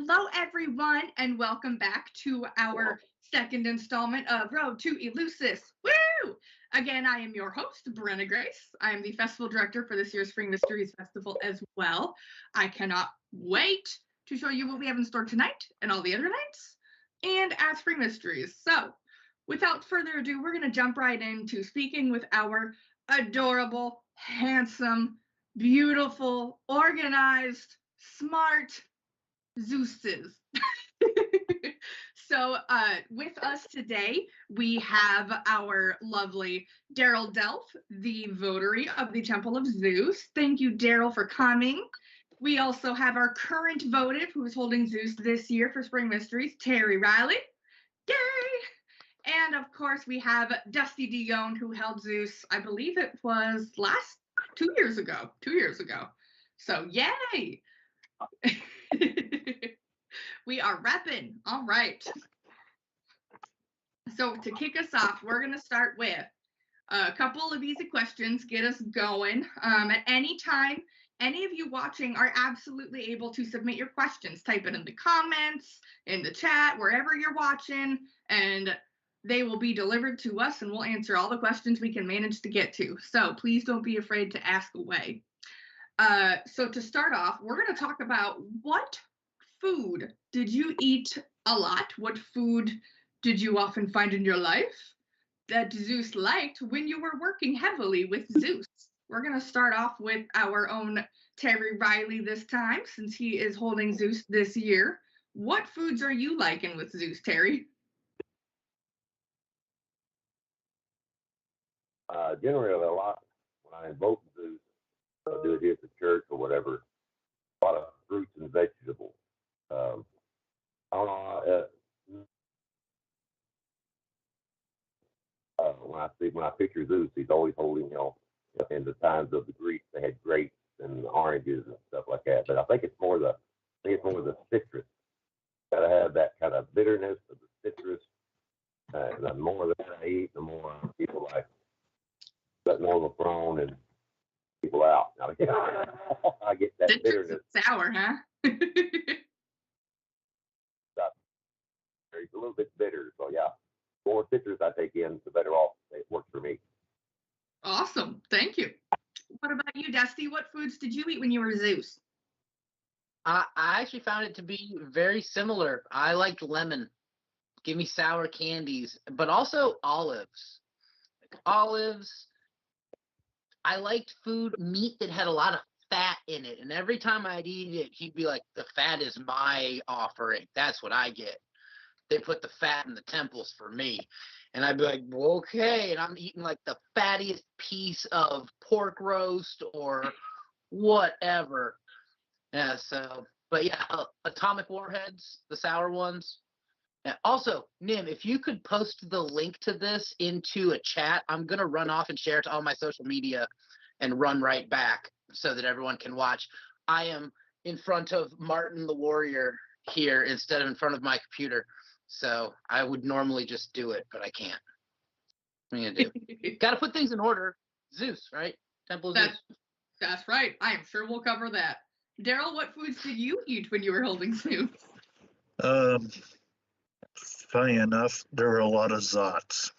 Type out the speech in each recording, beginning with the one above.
Hello, everyone, and welcome back to our second installment of Road to Eleusis. Woo! Again, I am your host, Brenna Grace. I am the festival director for this year's Spring Mysteries Festival as well. I cannot wait to show you what we have in store tonight and all the other nights and at Spring Mysteries. So, without further ado, we're going to jump right into speaking with our adorable, handsome, beautiful, organized, smart, Zeus's. So with us today, we have our lovely Daryl Delph, the votary of the Temple of Zeus. Thank you, Daryl, for coming. We also have our current votive who is holding Zeus this year for Spring Mysteries, Terry Riley. Yay! And of course, we have Dusty Dion, who held Zeus, I believe it was 2 years ago. 2 years ago. So yay! We are repping. All right. So to kick us off, we're going to start with a couple of easy questions, get us going. At any time, any of you watching are absolutely able to submit your questions. Type it in the comments, in the chat, wherever you're watching, and they will be delivered to us, and we'll answer all the questions we can manage to get to. So please don't be afraid to ask away. So to start off, we're going to talk about what food did you eat a lot? What food did you often find in your life that Zeus liked when you were working heavily with Zeus? We're going to start off with our own Terry Riley this time, since he is holding Zeus this year. What foods are you liking with Zeus, Terry? Generally, a lot when I invoke Zeus, I do it here at the church or whatever. A lot of fruits and vegetables. I don't know. When I picture Zeus, he's always holding, in the times of the Greeks, they had grapes and oranges and stuff like that. But I think it's more the citrus. Got to have that kind of bitterness of the citrus. The more that I eat, the more people like letting on the throne and people out. I get that bitterness. Sour, huh? It's a little bit bitter, so yeah. The more citrus I take in, the better off it works for me. Awesome, thank you. What about you, Dusty? What foods did you eat when you were Zeus? I actually found it to be very similar. I liked lemon. Give me sour candies, but also olives. Olives. I liked meat that had a lot of fat in it. And every time I'd eat it, he'd be like, the fat is my offering. That's what I get. They put the fat in the temples for me. And I'd be like, well, okay. And I'm eating like the fattiest piece of pork roast or whatever. Yeah, so, but yeah, atomic warheads, the sour ones. Yeah. Also, Nim, if you could post the link to this into a chat, I'm going to run off and share it to all my social media and run right back so that everyone can watch. I am in front of Martin the Warrior here instead of in front of my computer. So I would normally just do it, but I can't. What are you going to do? Got to put things in order. Zeus, right? Temple of Zeus. That's right. I am sure we'll cover that. Daryl, what foods did you eat when you were holding Zeus? Funny enough, there were a lot of Zots.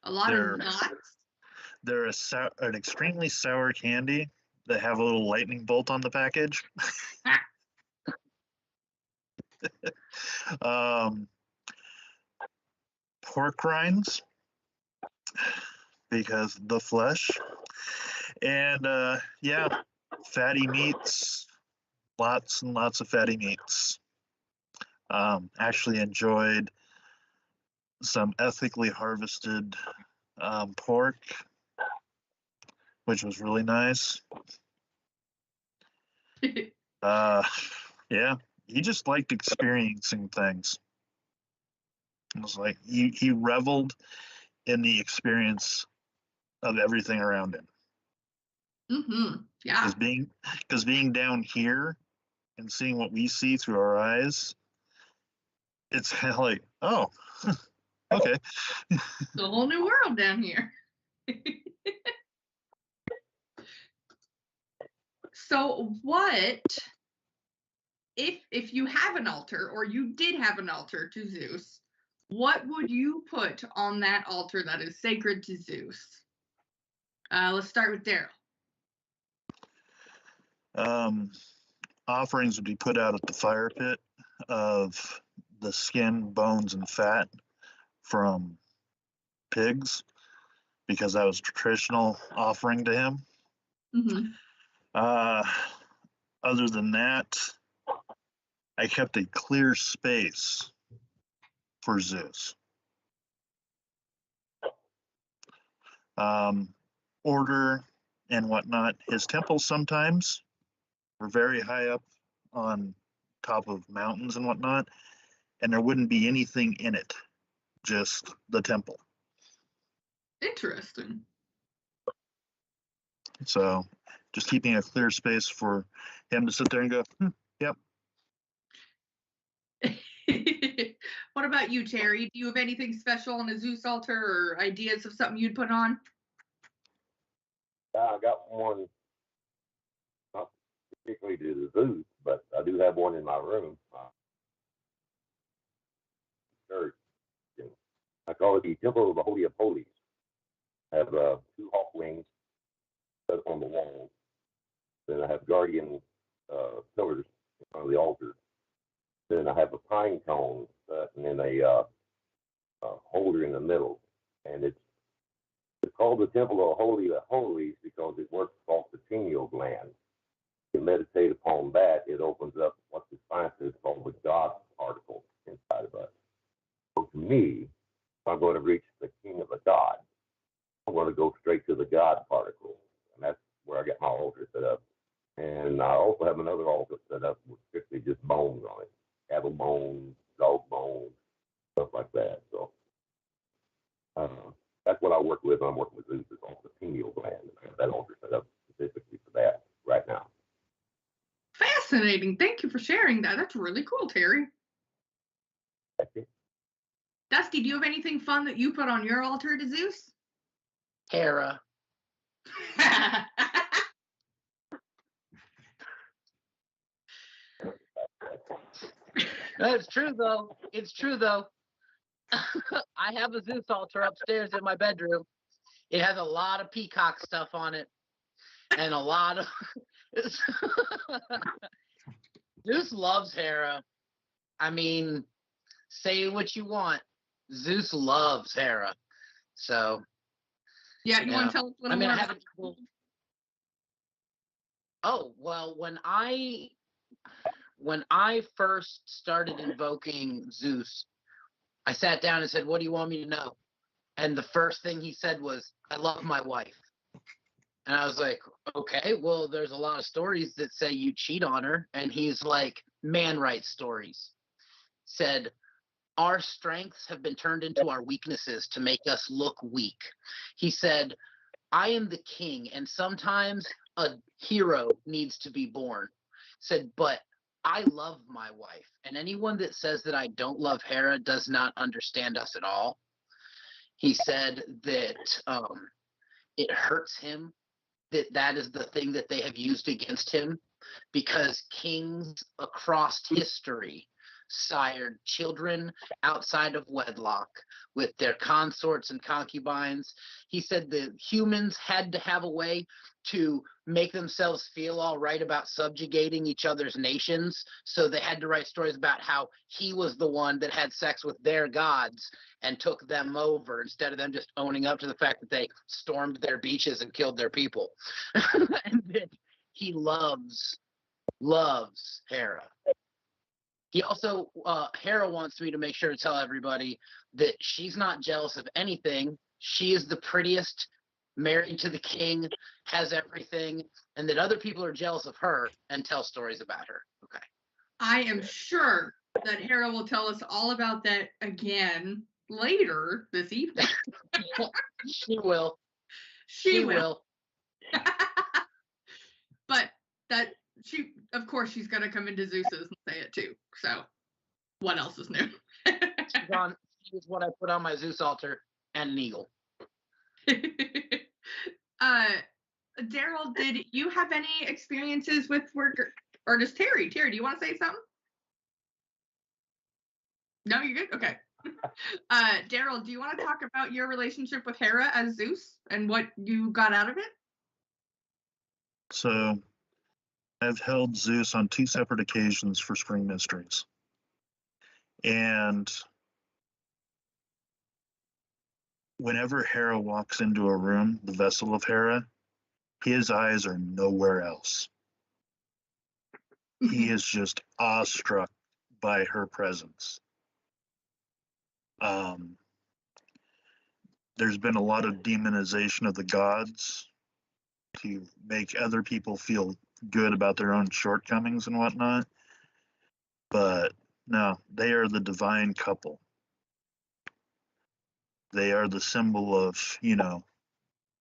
A lot of Zots? They're an extremely sour candy that have a little lightning bolt on the package. Pork rinds, because the flesh, and yeah, fatty meats, lots and lots of fatty meats. Actually enjoyed some ethically harvested pork, which was really nice. Yeah, he just liked experiencing things. It was like he reveled in the experience of everything around him. Mm-hmm. Yeah. Because being down here and seeing what we see through our eyes, it's kind of like, oh, okay. It's a whole new world down here. So what if you have an altar, or you did have an altar to Zeus, what would you put on that altar that is sacred to Zeus? Let's start with Daryl. Offerings would be put out at the fire pit of the skin, bones, and fat from pigs, because that was traditional offering to him. Mm-hmm. Other than that, I kept a clear space for Zeus. Order and whatnot. His temples sometimes were very high up on top of mountains and whatnot, and there wouldn't be anything in it, just the temple. Interesting. So just keeping a clear space for him to sit there and go, yep. What about you, Terry? Do you have anything special on a Zeus altar, or ideas of something you'd put on? I got one, not particularly to the Zeus, but I do have one in my room. Church. I call it the Temple of the Holy of Holies. I have 2 hawk wings set on the wall. Then I have guardian pillars in front of the altar. Then I have a pine cone and then a holder in the middle. And it's called the Temple of Holy of Holies because it works off the pineal gland. If you meditate upon that, it opens up what the science is called the God particle inside of us. So to me, if I'm going to reach the king of the God, I'm going to go straight to the God particle. And that's where I got my altar set up. And I also have another altar set up with strictly just bones on it. Cattle bones, dog bones, stuff like that. So that's what I work with. I'm working with Zeus off the pineal gland. I have that altar set up specifically for that right now. Fascinating. Thank you for sharing that. That's really cool, Terry. Dusty, do you have anything fun that you put on your altar to Zeus? Hera. It's true though. It's true though. I have a Zeus altar upstairs in my bedroom. It has a lot of peacock stuff on it, and a lot of Zeus loves Hera. I mean, say what you want. Zeus loves Hera. So yeah, you want to tell us a little more about Oh, well, when I first started invoking Zeus, I sat down and said, "What do you want me to know?" And the first thing he said was, "I love my wife." And I was like, "Okay, well, there's a lot of stories that say you cheat on her." And he's like, "Man writes stories." Said, "Our strengths have been turned into our weaknesses to make us look weak." He said, "I am the king, and sometimes a hero needs to be born." Said, "But I love my wife, and anyone that says that I don't love Hera does not understand us at all." He said that it hurts him that is the thing that they have used against him, because kings across history sired children outside of wedlock with their consorts and concubines. He said the humans had to have a way to make themselves feel all right about subjugating each other's nations, so they had to write stories about how he was the one that had sex with their gods and took them over, instead of them just owning up to the fact that they stormed their beaches and killed their people. And that he loves Hera. He also, Hera wants me to make sure to tell everybody that she's not jealous of anything. She is the prettiest, married to the king, has everything, and that other people are jealous of her and tell stories about her. Okay. I am sure that Hera will tell us all about that again later this evening. She will. She will. But that of course, she's gonna come into Zeus's and say it too. So, what else is new? She's what I put on my Zeus altar, and an eagle. Daryl, did you have any experiences with Or just Terry? Terry, do you want to say something? No, you're good? Okay. Daryl, do you want to talk about your relationship with Hera as Zeus and what you got out of it? So I've held Zeus on 2 separate occasions for Spring Mysteries. And whenever Hera walks into a room, the vessel of Hera, his eyes are nowhere else. He is just awestruck by her presence. There's been a lot of demonization of the gods to make other people feel good about their own shortcomings and whatnot. But no, they are the divine couple. They are the symbol of,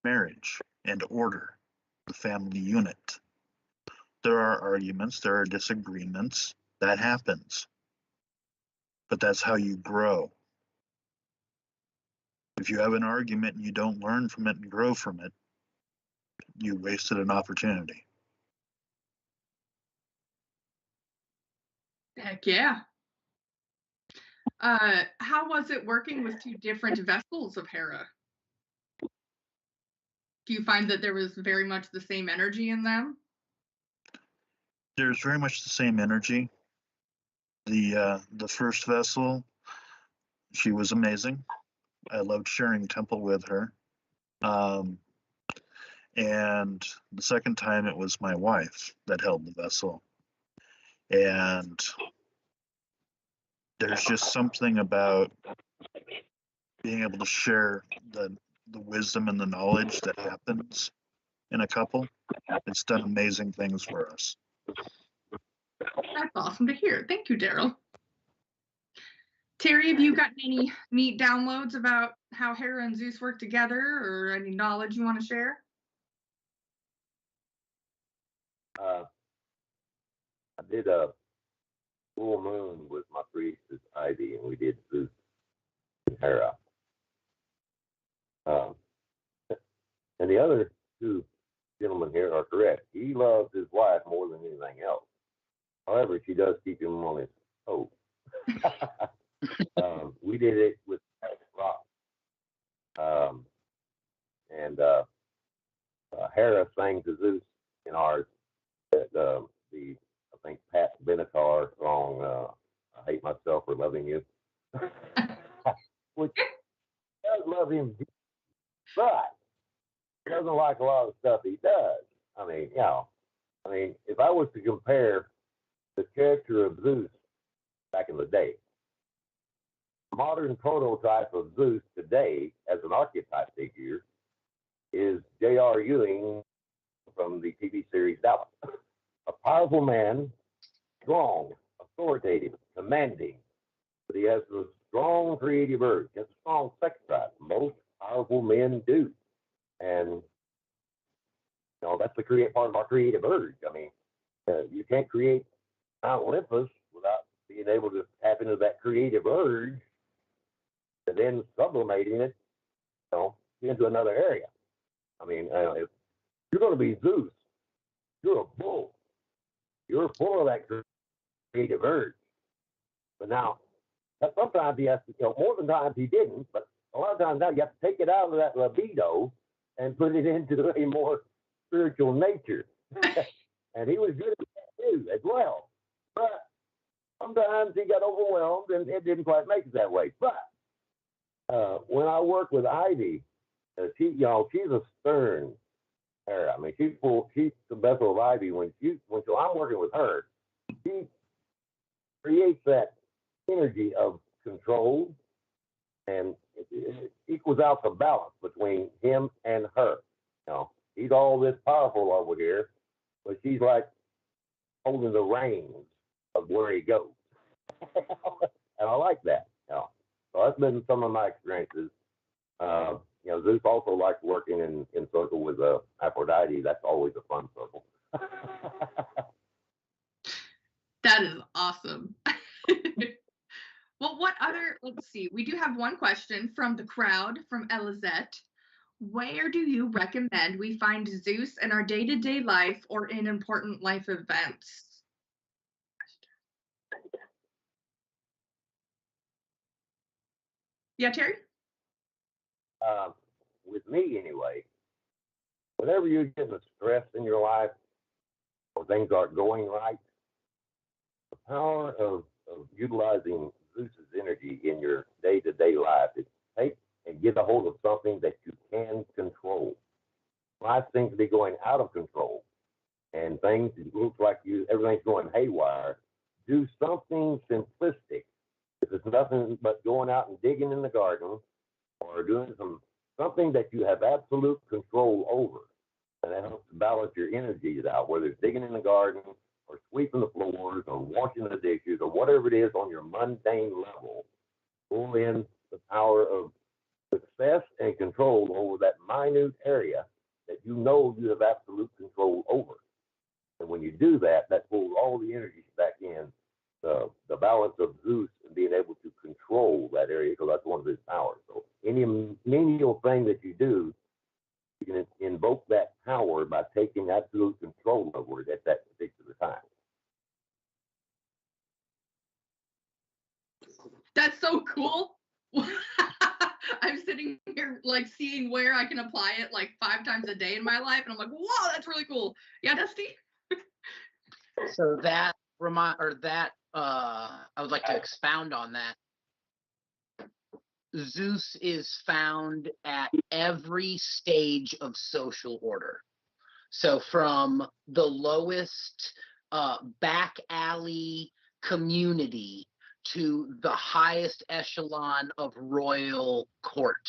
marriage and order, the family unit. There are arguments, there are disagreements. That happens. But that's how you grow. If you have an argument and you don't learn from it and grow from it, you wasted an opportunity. Heck yeah. How was it working with 2 different vessels of Hera? Do you find that there was very much the same energy in them? There's very much the same energy. The first vessel, she was amazing. I loved sharing temple with her. And the second time it was my wife that held the vessel. And there's just something about being able to share the wisdom and the knowledge that happens in a couple. It's done amazing things for us. That's awesome to hear. Thank you, Daryl. Terry, have you gotten any neat downloads about how Hera and Zeus work together, or any knowledge you want to share? I did a full moon with my priestess Ivy, and we did Zeus and Hera. And the other 2 gentlemen here are correct. He loves his wife more than anything else. However, she does keep him on his toes. We did it with rock. And Hera sang to Zeus in ours. I think Pat Benatar song, "I Hate Myself for Loving You," which does love him, but he doesn't like a lot of stuff he does. I mean, if I was to compare the character of Zeus back in the day, modern prototype of Zeus today as an archetype figure is J.R. Ewing from the TV series Dallas. A powerful man, strong, authoritative, commanding, but he has a strong creative urge. He has a strong sex drive. Most powerful men do. And, that's the part of our creative urge. I mean, you can't create Mount Olympus without being able to tap into that creative urge and then sublimating it, into another area. I mean, if you're going to be Zeus, you're a bull. You're full of that creative urge. But now, sometimes he has to, more than times he didn't, but a lot of times now you have to take it out of that libido and put it into a more spiritual nature. And he was good at that too, as well. But sometimes he got overwhelmed and it didn't quite make it that way. But when I work with Ivy, she's a stern Hera. I mean, she's the vessel of Ivy. When I'm working with her, she creates that energy of control, and it equals out the balance between him and her. He's all this powerful over here, but she's like holding the reins of where he goes. And I like that. So that's been some of my experiences. Zeus also likes working in circle with Aphrodite. That's always a fun circle. That is awesome. Well, let's see. We do have one question from the crowd, from Elizette. Where do you recommend we find Zeus in our day-to-day life or in important life events? Yeah, Terry? With me anyway, whenever you're getting stressed in your life or things aren't going right, the power of utilizing Zeus's energy in your day-to-day life is take and get a hold of something that you can control. Life seems to be going out of control, and things it looks like everything's going haywire. Do something simplistic. If it's nothing but going out and digging in the garden or doing something that you have absolute control over, and that helps balance your energies out, whether it's digging in the garden or sweeping the floors or washing the dishes or whatever it is on your mundane level. Pull in the power of success and control over that minute area that you know you have absolute control over. And when you do that, that pulls all the energies back in the balance of Zeus and being able to control that area, because that's one of his powers. So any menial thing that you do, you can invoke that power by taking absolute control over it at that particular time. That's so cool. I'm sitting here like seeing where I can apply it like 5 times a day in my life, and I'm like, whoa, that's really cool. Yeah, Dusty? So I would like to expound on that. Zeus is found at every stage of social order. So from the lowest back alley community to the highest echelon of royal court,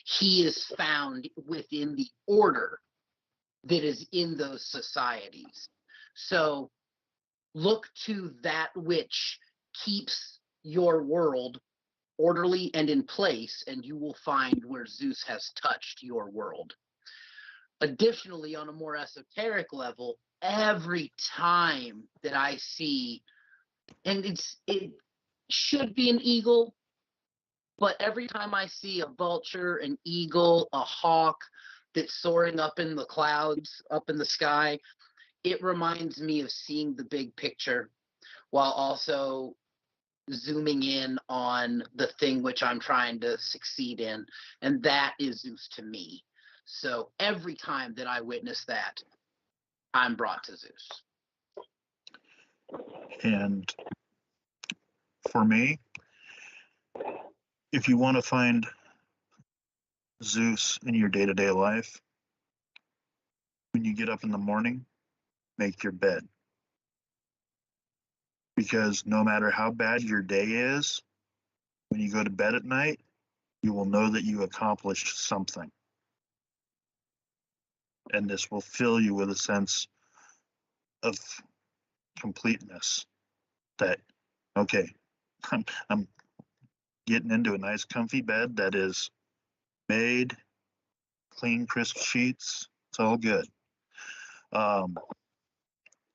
he is found within the order that is in those societies. So look to that which keeps your world orderly and in place, and you will find where Zeus has touched your world. Additionally, on a more esoteric level, every time that I see, and it should be an eagle, but every time I see a vulture, an eagle, a hawk that's soaring up in the clouds, up in the sky, it reminds me of seeing the big picture while also zooming in on the thing which I'm trying to succeed in, and that is Zeus to me. So every time that I witness that, I'm brought to Zeus. And for me, if you want to find Zeus in your day-to-day life, when you get up in the morning, make your bed. Because no matter how bad your day is, when you go to bed at night, you will know that you accomplished something. And this will fill you with a sense of completeness that, okay, I'm getting into a nice comfy bed that is made, clean, crisp sheets. It's all good.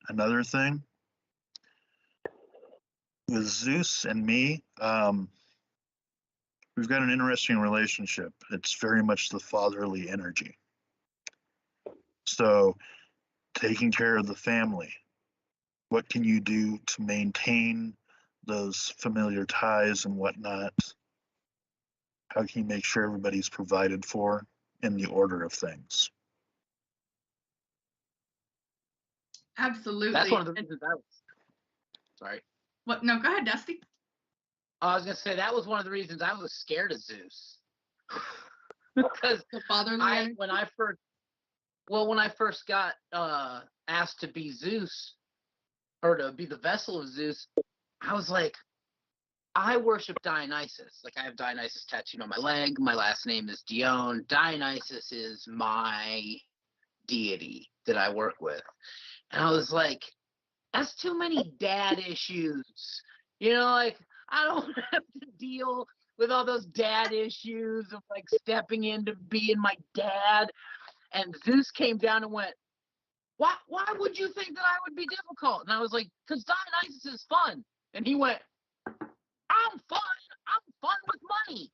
Another thing with Zeus and me, we've got an interesting relationship. It's very much the fatherly energy. So taking care of the family, what can you do to maintain those familiar ties and whatnot? How can you make sure everybody's provided for in the order of things? Absolutely. That's one of the reasons I was. Sorry. What? No, go ahead, Dusty. I was gonna say that was one of the reasons I was scared of Zeus. Because when I first got asked to be Zeus or to be the vessel of Zeus, I was like, I worship Dionysus. Like, I have Dionysus tattooed on my leg. My last name is Dione. Dionysus is my deity that I work with. And I was like, that's too many dad issues. You know, like, I don't have to deal with all those dad issues of like stepping into being my dad. And Zeus came down and went, why would you think that I would be difficult? And I was like, because Dionysus is fun. And he went, I'm fun with money.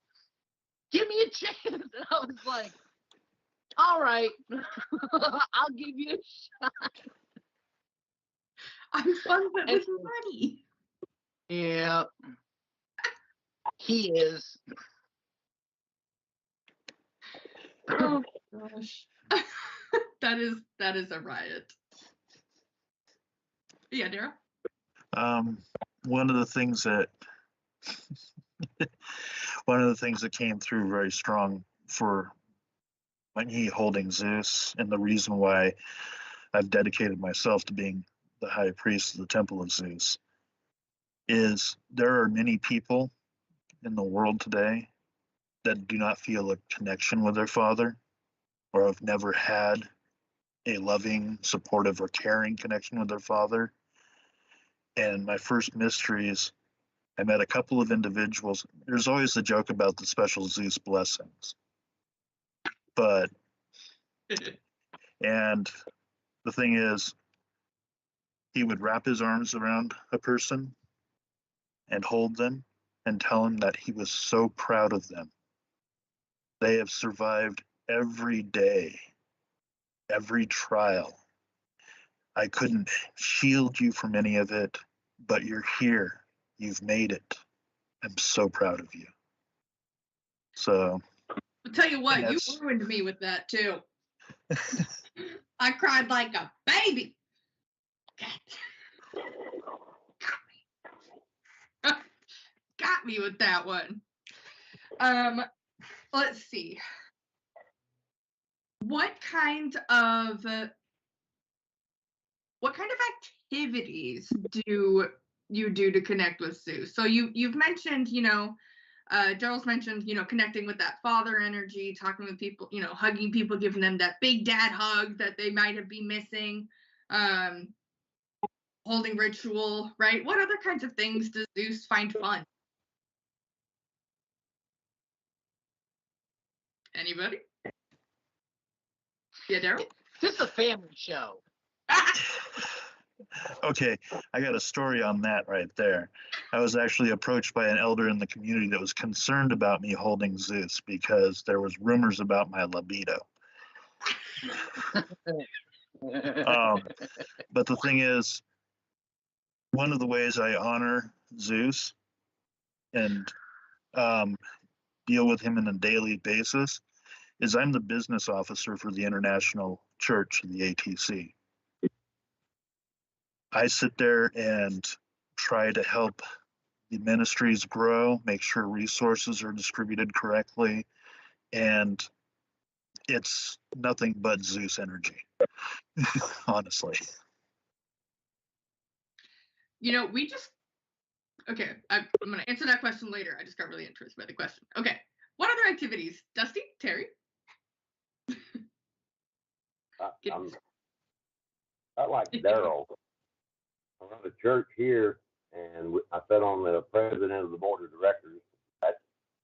Give me a chance. And I was like, all right, I'll give you a shot. I'm fun with money. Yeah, he is. Oh gosh. that is a riot. Yeah, Dara? One of the things that came through very strong for when he holding Zeus, and the reason why I've dedicated myself to being the high priest of the temple of Zeus, is there are many people in the world today that do not feel a connection with their father, or have never had a loving, supportive, or caring connection with their father. And my first mysteries, I met a couple of individuals. There's always the joke about the special Zeus blessings. But, and the thing is, he would wrap his arms around a person and hold them and tell them that he was so proud of them. They have survived every day, every trial. I couldn't shield you from any of it, but you're here. You've made it. I'm so proud of you. So I'll tell you what, you ruined me with that too. I cried like a baby. Got me with that one. Let's see. What kind of activities do you do to connect with Zeus? So you've mentioned, Daryl's mentioned, connecting with that father energy, talking with people, hugging people, giving them that big dad hug that they might have been missing, holding ritual, right? What other kinds of things does Zeus find fun? Anybody? Yeah, Daryl? This is a family show. Okay, I got a story on that right there. I was actually approached by an elder in the community that was concerned about me holding Zeus because there was rumors about my libido. But the thing is, one of the ways I honor Zeus and deal with him on a daily basis is I'm the business officer for the International Church, the ATC. I sit there and try to help the ministries grow, make sure resources are distributed correctly, and it's nothing but Zeus energy, honestly. Okay, I'm going to answer that question later. I just got really interested by the question. Okay, what other activities? Dusty? Terry? I'm not like Daryl. I run a church here, and I sit on the president of the board of directors. That's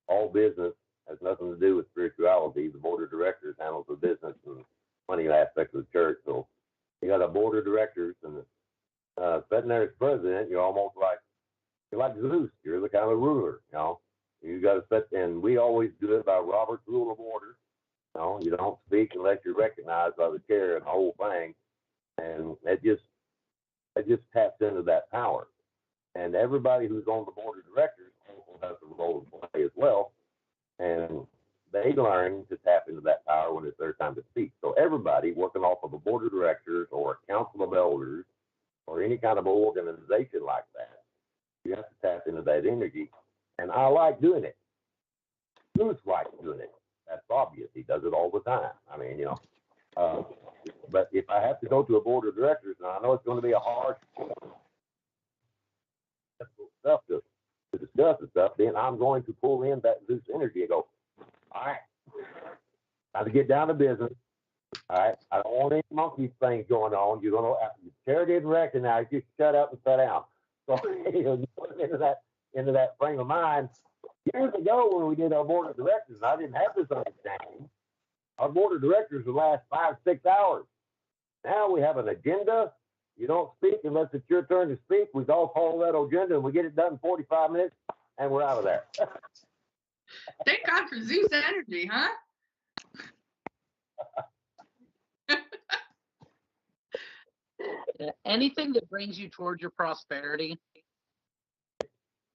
all business, has nothing to do with spirituality. The board of directors handles the business and money aspects of the church. So you got a board of directors, and sitting there as president, you're like Zeus. You're the kind of ruler, You got to sit, and we always do it by Robert's Rule of Order. You don't speak unless you're recognized by the chair and the whole thing, and it just taps into that power. And everybody who's on the board of directors also has a role to play as well, and they learn to tap into that power when it's their time to speak. So everybody working off of a board of directors or a council of elders or any kind of organization like that, you have to tap into that energy. And I like doing it. Zeus likes doing it. That's obvious. He does it all the time. I mean, but if I have to go to a board of directors, and I know it's going to be a hard stuff to discuss and stuff, then I'm going to pull in that Zeus energy and go, all right, time to get down to business. All right, I don't want any monkey things going on. You're going to, Sarah didn't recognize you, shut up and sit down. So you put into that frame of mind. Years ago, when we did our board of directors, I didn't have this understanding. Our board of directors would last 5-6 hours. Now we have an agenda. You don't speak unless it's your turn to speak. We all follow that agenda, and we get it done in 45 minutes, and we're out of there. Thank God for Zeus energy, huh? Anything that brings you towards your prosperity,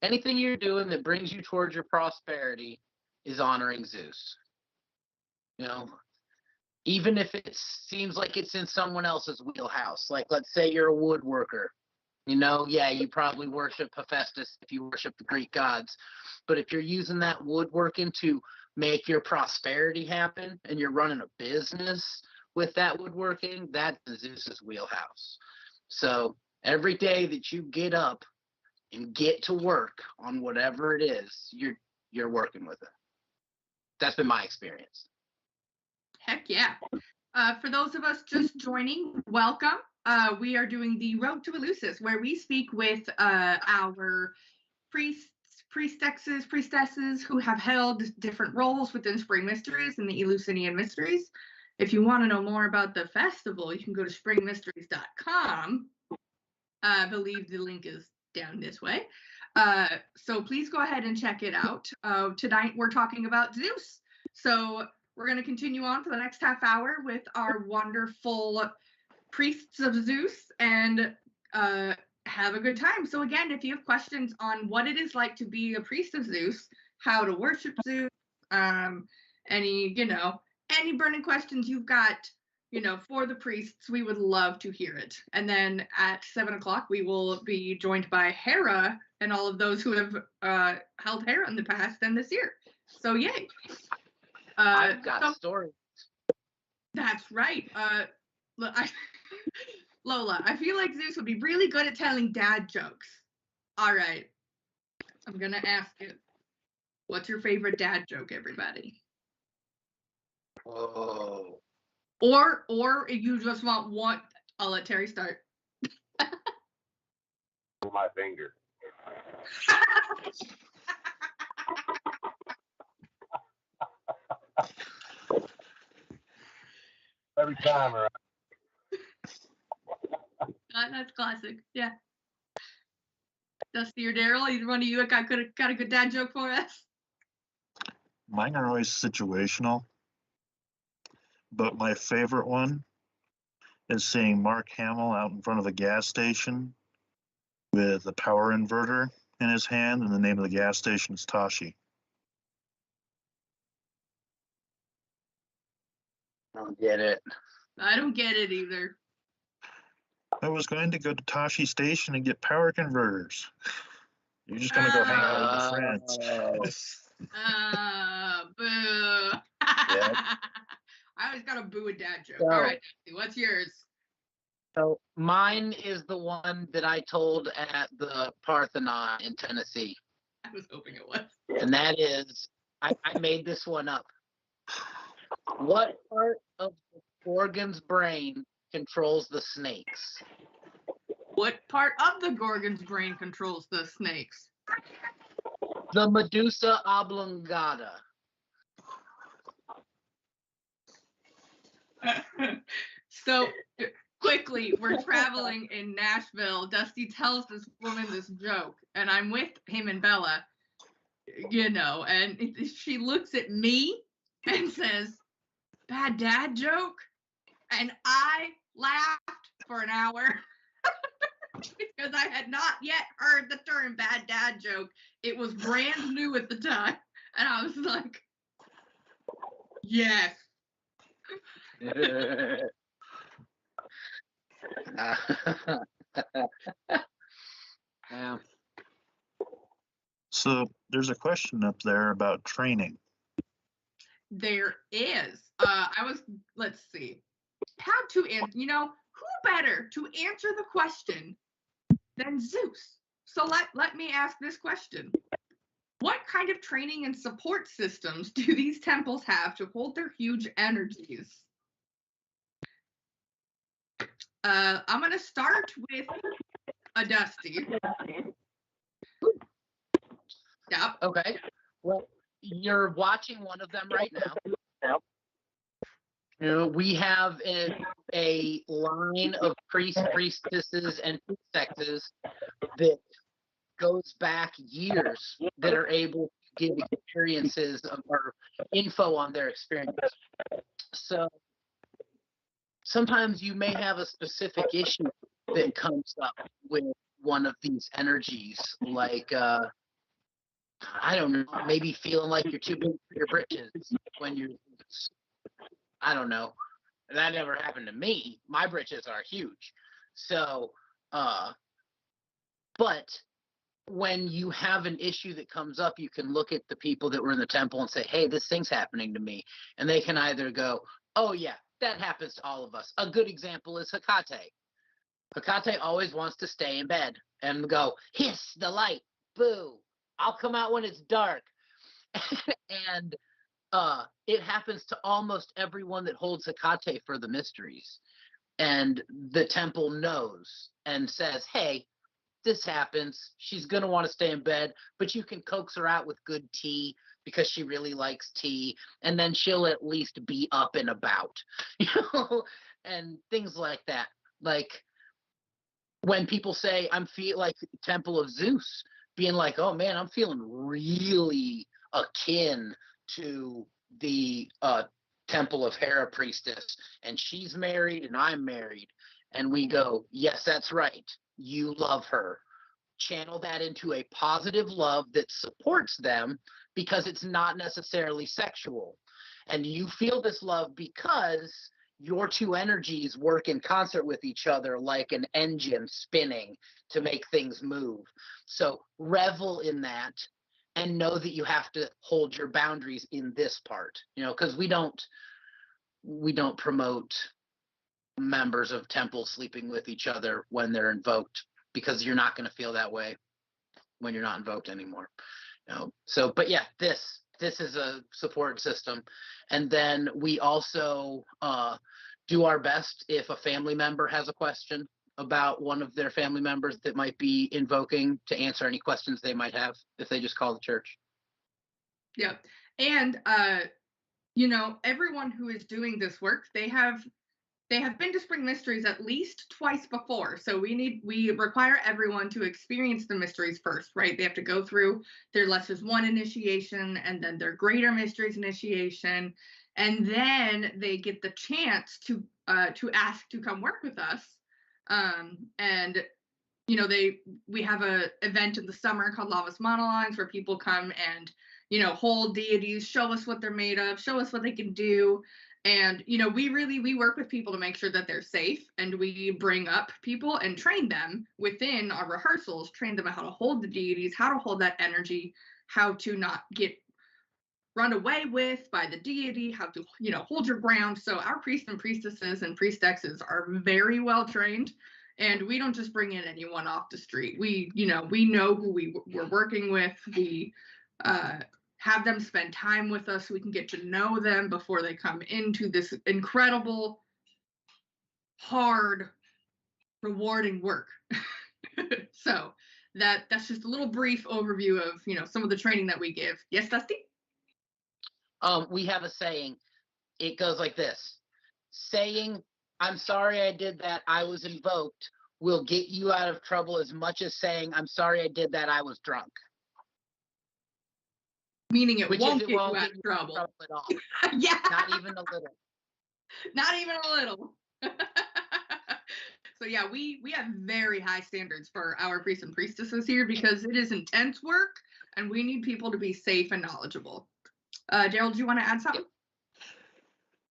anything you're doing that brings you towards your prosperity is honoring Zeus. You know, even if it seems like it's in someone else's wheelhouse. Like, let's say you're a woodworker. Yeah, you probably worship Hephaestus if you worship the Greek gods. But if you're using that woodworking to make your prosperity happen and you're running a business with that woodworking, that's Zeus's wheelhouse. So every day that you get up and get to work on whatever it is, you're working with it. That's been my experience. Heck yeah. For those of us just joining, welcome. We are doing the Road to Eleusis, where we speak with our priestesses who have held different roles within Spring Mysteries and the Eleusinian Mysteries. If you want to know more about the festival, you can go to springmysteries.com. I believe the link is down this way. So please go ahead and check it out. Tonight we're talking about Zeus. So we're going to continue on for the next half hour with our wonderful priests of Zeus and have a good time. So again, if you have questions on what it is like to be a priest of Zeus, how to worship Zeus, any burning questions you've got, for the priests, we would love to hear it. And then at 7:00, we will be joined by Hera and all of those who have held Hera in the past and this year. So yay. I've got stories. That's right. Lola, I feel like Zeus would be really good at telling dad jokes. All right. I'm going to ask you, what's your favorite dad joke, everybody? Oh. Or if you just want one, I'll let Terry start. On my finger. Every time, right? That's classic. Yeah. Dusty or Daryl, either one of you got a good dad joke for us? Mine are always situational, but my favorite one is seeing Mark Hamill out in front of a gas station with a power inverter in his hand, and the name of the gas station is Tashi. I don't get it. I don't get it either. I was going to go to Tashi Station and get power converters. You're just going to go hang out with your friends. Boo. Yep. I always got a boo a dad joke. So- All right, Dusty, what's yours? So mine is the one that I told at the Parthenon in Tennessee. I was hoping it was. And that is, I made this one up. What part of the Gorgon's brain controls the snakes? What part of the Gorgon's brain controls the snakes? The medusa oblongata. So quickly, we're traveling in Nashville. Dusty tells this woman this joke, and I'm with him and Bella, and she looks at me and says, "Bad dad joke?" And I laughed for an hour because I had not yet heard the term bad dad joke. It was brand new at the time. And I was like, yes. Yeah. So there's a question up there about training. There is. Let's see. How to answer, who better to answer the question than Zeus? So let me ask this question. What kind of training and support systems do these temples have to hold their huge energies? I'm going to start with a Dusty. Yep. Okay. Well, you're watching one of them right now. We have a line of priests, priestesses, and priestesses that goes back years that are able to give experiences or info on their experience. So sometimes you may have a specific issue that comes up with one of these energies, like I don't know, maybe feeling like you're too big for your britches when you're I don't know. That never happened to me. My britches are huge. So, but when you have an issue that comes up, you can look at the people that were in the temple and say, hey, this thing's happening to me. And they can either go, oh, yeah, that happens to all of us. A good example is Hecate. Hecate always wants to stay in bed and go, hiss the light, boo, I'll come out when it's dark. And it happens to almost everyone that holds Hecate for the mysteries. And the temple knows and says, hey, this happens. She's going to want to stay in bed, but you can coax her out with good tea because she really likes tea. And then she'll at least be up and about, and things like that. Like when people say, I'm feel like Temple of Zeus, being like, oh man, I'm feeling really akin to the Temple of Hera priestess, and she's married and I'm married. And we go, yes, that's right. You love her. Channel that into a positive love that supports them because it's not necessarily sexual. And you feel this love because your two energies work in concert with each other like an engine spinning to make things move. So revel in that and know that you have to hold your boundaries in this part, because we don't promote members of temples sleeping with each other when they're invoked, because you're not going to feel that way when you're not invoked anymore. So, but yeah, this is a support system. And then we also do our best if a family member has a question about one of their family members that might be invoking, to answer any questions they might have if they just call the church. Yeah. And everyone who is doing this work, they have been to Spring Mysteries at least twice before. So we require everyone to experience the mysteries first, right? They have to go through their Lessons 1 initiation and then their Greater Mysteries initiation. And then they get the chance to ask to come work with us. And we have a event in the summer called Lava's Monologues where people come and, hold deities, show us what they're made of, show us what they can do. And, we work with people to make sure that they're safe, and we bring up people and train them within our rehearsals, train them how to hold the deities, how to hold that energy, how to not get run away with by the deity, how to, hold your ground. So our priests and priestesses and priestesses are very well trained, and we don't just bring in anyone off the street. We know who we're working with. We have them spend time with us so we can get to know them before they come into this incredible, hard, rewarding work. So that's just a little brief overview of, some of the training that we give. Yes, Dusty? We have a saying. It goes like this. Saying, I'm sorry I did that, I was invoked, will get you out of trouble as much as saying, I'm sorry I did that, I was drunk. Meaning it won't get you out of trouble at all. Yeah. Not even a little. Not even a little. So yeah, we have very high standards for our priests and priestesses here because it is intense work and we need people to be safe and knowledgeable. Gerald, do you want to add something?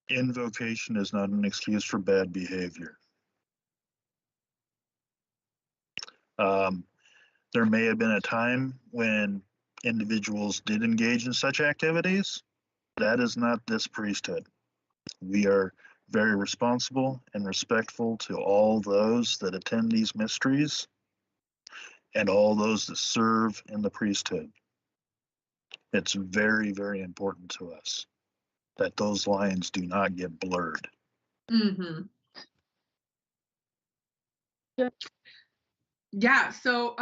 Invocation is not an excuse for bad behavior. There may have been a time when individuals did engage in such activities. That is not this priesthood. We are very responsible and respectful to all those that attend these mysteries and all those that serve in the priesthood. It's very, very important to us that those lines do not get blurred. Mm-hmm. Yeah, so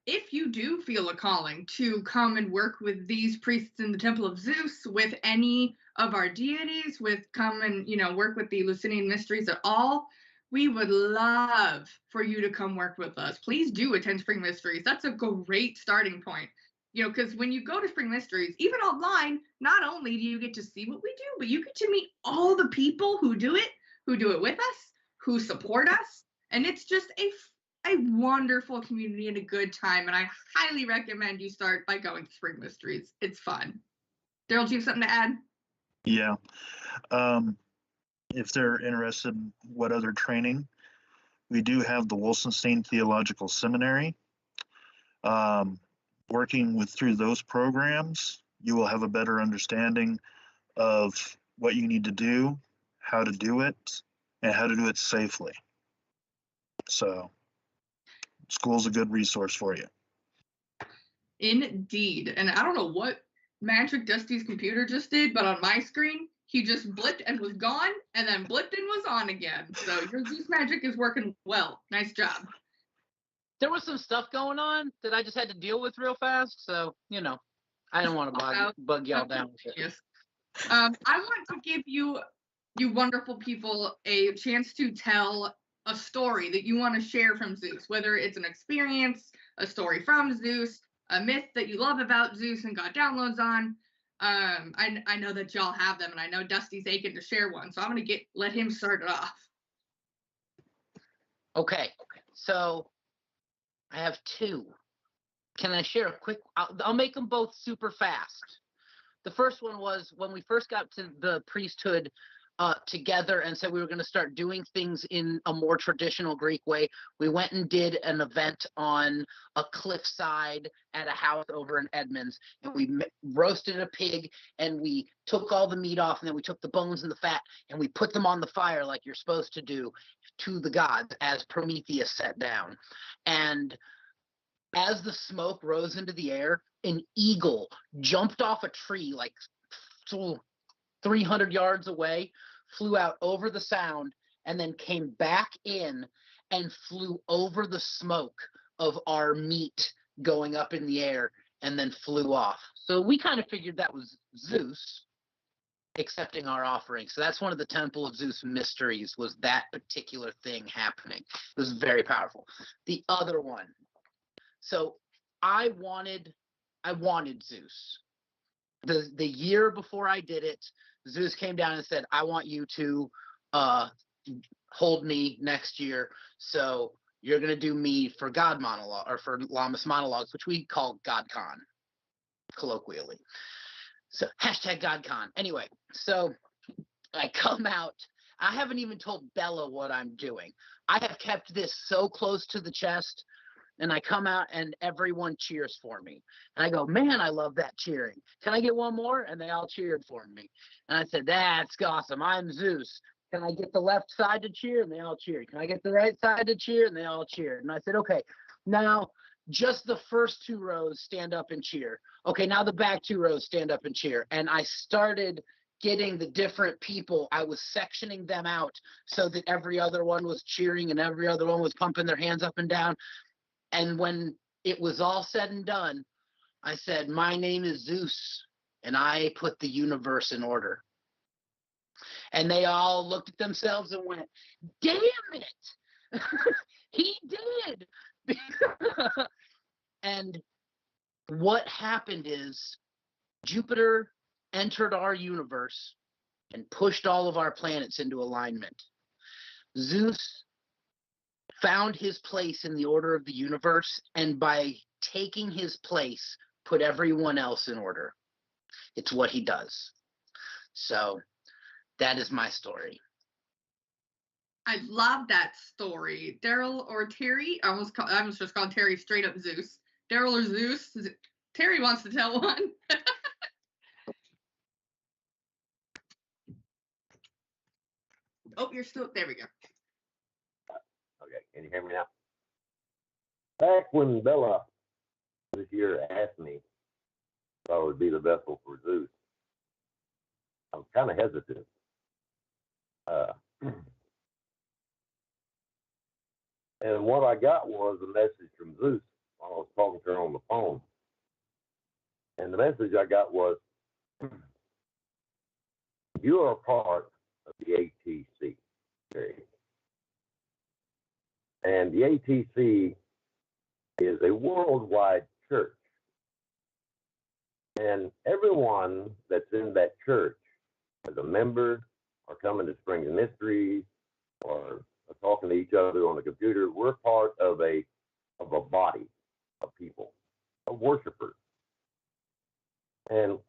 if you do feel a calling to come and work with these priests in the Temple of Zeus, with any of our deities, come and, work with the Eleusinian mysteries at all, we would love for you to come work with us. Please do attend Spring Mysteries. That's a great starting point. Because when you go to Spring Mysteries, even online, not only do you get to see what we do, but you get to meet all the people who do it with us, who support us. And it's just a wonderful community and a good time. And I highly recommend you start by going to Spring Mysteries. It's fun. Daryl, do you have something to add? Yeah. if they're interested in what other training, we do have the Wolstenstein Theological Seminary. Working through those programs, you will have a better understanding of what you need to do, how to do it, and how to do it safely. So school's a good resource for you. Indeed. And I don't know what magic Dusty's computer just did, but on my screen, he just blipped and was gone, and then blipped and was on again. So your Zeus magic is working well. Nice job. There was some stuff going on that I just had to deal with real fast. So, I didn't want to bug y'all down with it. Yes. I want to give you wonderful people a chance to tell a story that you want to share from Zeus, whether it's an experience, a story from Zeus, a myth that you love about Zeus and got downloads on. I know that y'all have them, and I know Dusty's aching to share one, so I'm gonna let him start it off. Okay, so I have two. Can I share a quick? I'll make them both super fast. The first one was when we first got to the priesthood together and said we were going to start doing things in a more traditional Greek way. We went and did an event on a cliffside at a house over in Edmonds, and we roasted a pig, and we took all the meat off, and then we took the bones and the fat, and we put them on the fire like you're supposed to do to the gods as Prometheus sat down. And as the smoke rose into the air, an eagle jumped off a tree like 300 yards away, flew out over the sound, and then came back in and flew over the smoke of our meat going up in the air, and then flew off. So we kind of figured that was Zeus accepting our offering. So that's one of the Temple of Zeus mysteries, was that particular thing happening. It was very powerful. The other one, so I wanted Zeus. The year before I did it, Zeus came down and said, I want you to hold me next year. So you're going to do me for God monologue, or for Lammas monologues, which we call GodCon colloquially. So hashtag GodCon. Anyway, so I come out. I haven't even told Bella what I'm doing. I have kept this so close to the chest. And I come out and everyone cheers for me. And I go, man, I love that cheering. Can I get one more? And they all cheered for me. And I said, that's awesome. I'm Zeus. Can I get the left side to cheer? And they all cheered. Can I get the right side to cheer? And they all cheered. And I said, okay, now just the first two rows stand up and cheer. Okay, now the back two rows stand up and cheer. And I started getting the different people. I was sectioning them out so that every other one was cheering and every other one was pumping their hands up and down. And when it was all said and done, I said, my name is Zeus, and I put the universe in order. And they all looked at themselves and went, damn it, he did. And what happened is Jupiter entered our universe and pushed all of our planets into alignment. Zeus found his place in the order of the universe, and by taking his place, put everyone else in order. It's what he does. So that is my story. I love that story. Daryl or Terry? I almost just called Terry straight up Zeus. Daryl or Zeus? Terry wants to tell one. Oh, you're still, there we go. Okay, can you hear me now? Back when Bella this year asked me if I would be the vessel for Zeus, I was kind of hesitant. And what I got was a message from Zeus while I was talking to her on the phone. And the message I got was, you are a part of the ATC. Okay? And the ATC is a worldwide church. And everyone that's in that church as a member, or coming to Spring Mysteries, or talking to each other on the computer, we're part of a body of people, of worshipers. And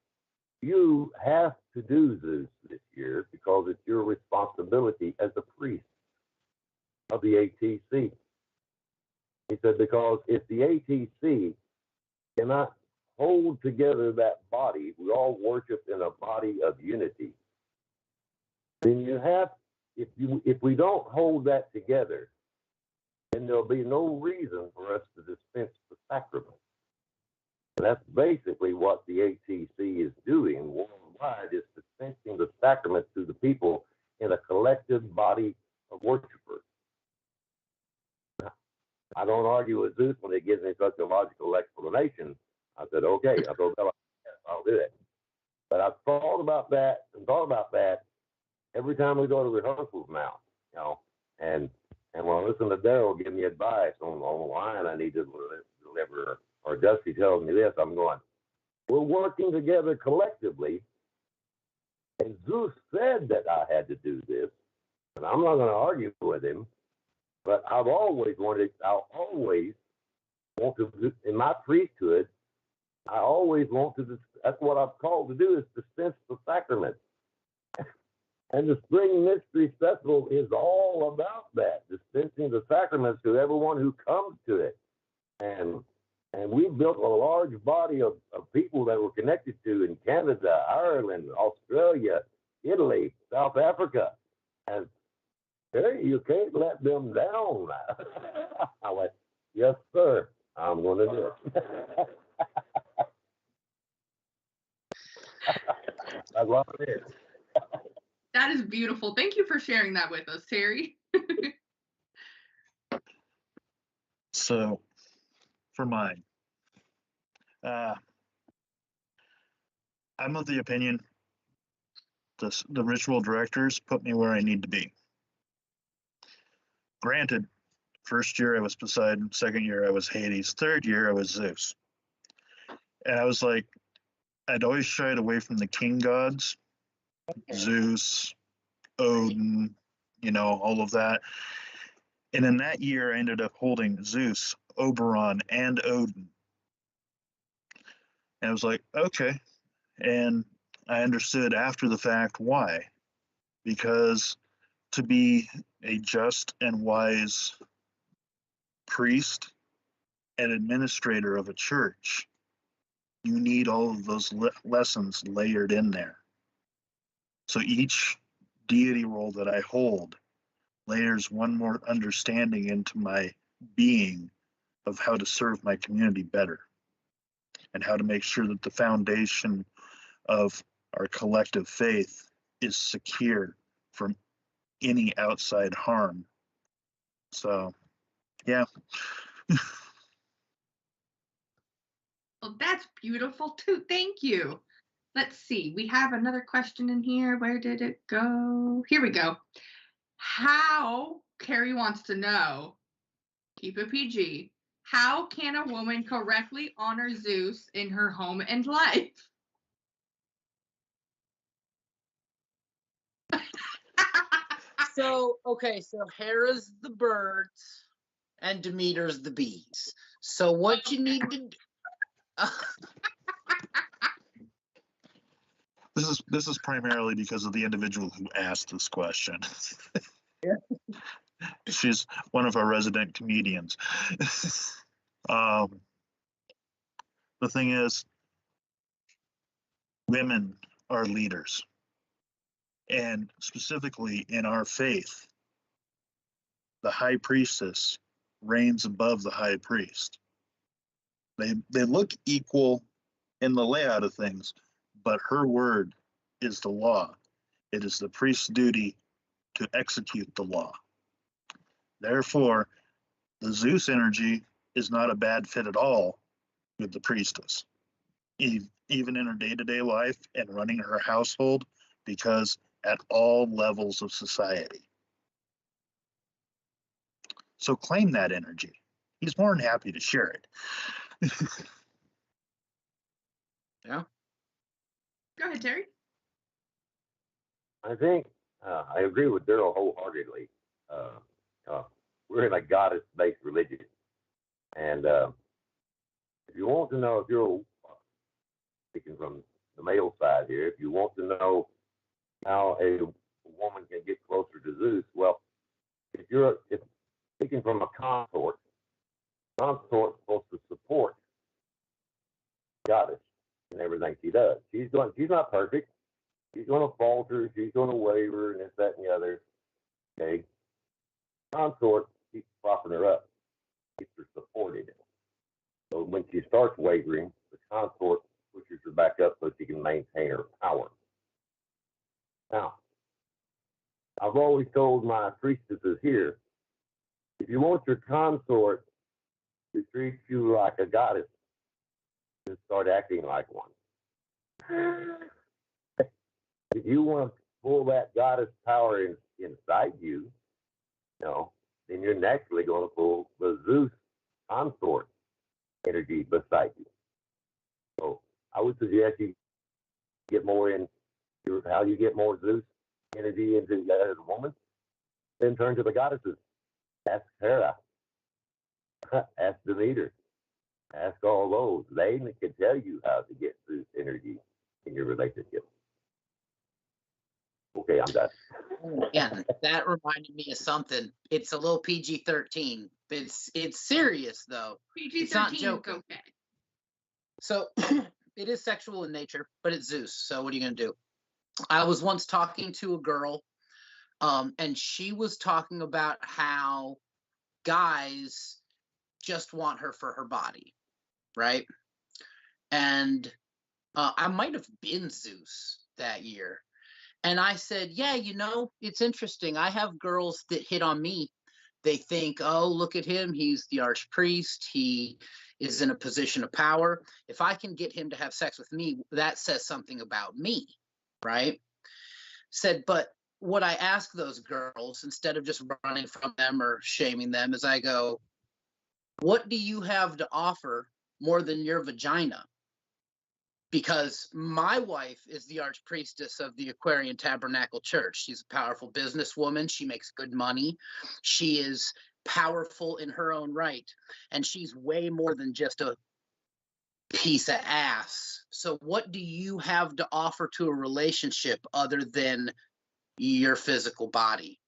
you have to do Zeus this year because because it's your responsibility as a priest of the ATC. He said, because if the ATC cannot hold together that body, we all worship in a body of unity, then you have, if we don't hold that together, then there'll be no reason for us to dispense the sacrament. And that's basically what the ATC is doing worldwide, is dispensing the sacrament to the people in a collective body of worshipers. I don't argue with Zeus when he gives me such a logical explanation. I said, okay, I told Bella, yes, I'll do it. But I've thought about that and thought about that every time we go to rehearsals now, you know, and when I listen to Daryl give me advice on the line I need to deliver, or Dusty tells me this, I'm going, we're working together collectively, and Zeus said that I had to do this, and I'm not going to argue with him, but I'll always want to, in my priesthood, I always want to, that's what I'm called to do, is dispense the sacrament. And the Spring Mystery Festival is all about that, dispensing the sacraments to everyone who comes to it. And we built a large body of people that we're connected to in Canada, Ireland, Australia, Italy, South Africa. And hey, you can't let them down. I went, yes, sir, I'm going to do it. I love it. That is beautiful. Thank you for sharing that with us, Terry. So, for mine, I'm of the opinion the ritual directors put me where I need to be. Granted, first year I was Poseidon, second year I was Hades, third year I was Zeus. And I was like, I'd always shied away from the king gods, Zeus, Odin, you know, all of that. And in that year, I ended up holding Zeus, Oberon, and Odin. And I was like, okay. And I understood after the fact why. Because to be a just and wise priest and administrator of a church, you need all of those lessons layered in there. So each deity role that I hold layers one more understanding into my being of how to serve my community better and how to make sure that the foundation of our collective faith is secure from any outside harm. So, yeah. Well, that's beautiful too. Thank you. Let's see. We have another question in here. Where did it go? Here we go. How, Carrie wants to know, keep it PG, how can a woman correctly honor Zeus in her home and life? So Hera's the birds and Demeter's the bees. So what you need to do. This is primarily because of the individual who asked this question. Yeah. She's one of our resident comedians. The thing is, women are leaders. And specifically in our faith, the high priestess reigns above the high priest. They look equal in the layout of things, but her word is the law. It is the priest's duty to execute the law. Therefore, the Zeus energy is not a bad fit at all with the priestess, even in her day-to-day life and running her household, because at all levels of society. So claim that energy. He's more than happy to share it. Yeah. Go ahead, Terry. I think I agree with Daryl wholeheartedly. We're in a goddess-based religion, and if you want to know, if you're speaking from the male side here, if you want to know how a a woman can get closer to Zeus. Well, if speaking from a consort's supposed to support goddess in everything she does. She's not perfect. She's going to falter. She's going to waver, and this, that, and the other. Okay. Consort keeps propping her up, keeps her supported. So when she starts wavering, the consort pushes her back up so she can maintain her power. Now, I've always told my priestesses here, if you want your consort to treat you like a goddess, just start acting like one. If you want to pull that goddess power inside you, then you're naturally going to pull the Zeus consort energy beside you. So I would suggest you get more in how you get more Zeus energy into as a woman. Then turn to the goddesses. Ask Hera. Ask Demeter. Ask all those. They can tell you how to get Zeus energy in your relationship. Okay, I'm done. Yeah, that reminded me of something. It's a little PG-13. It's serious though. It's not PG-13 is joking. okay. So it is sexual in nature, but it's Zeus. So what are you gonna do? I was once talking to a girl, and she was talking about how guys just want her for her body, right? And I might have been Zeus that year. And I said, yeah, it's interesting. I have girls that hit on me. They think, oh, look at him. He's the archpriest. He is in a position of power. If I can get him to have sex with me, that says something about me, right? Said, but what I ask those girls, instead of just running from them or shaming them, is I go, what do you have to offer more than your vagina? Because my wife is the archpriestess of the Aquarian Tabernacle Church. She's a powerful businesswoman. She makes good money. She is powerful in her own right. And she's way more than just a piece of ass. So what do you have to offer to a relationship other than your physical body?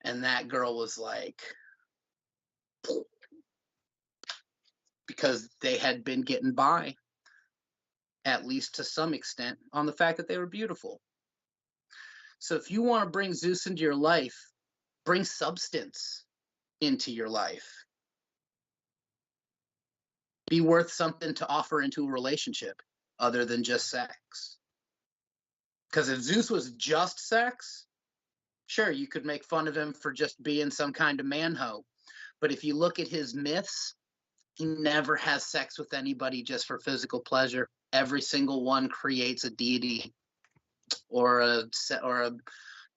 And that girl was like, because they had been getting by, at least to some extent, on the fact that they were beautiful. So if you want to bring Zeus into your life, bring substance into your life. Be worth something to offer into a relationship other than just sex. Because if Zeus was just sex, sure, you could make fun of him for just being some kind of man-ho. But if you look at his myths, he never has sex with anybody just for physical pleasure. Every single one creates a deity or a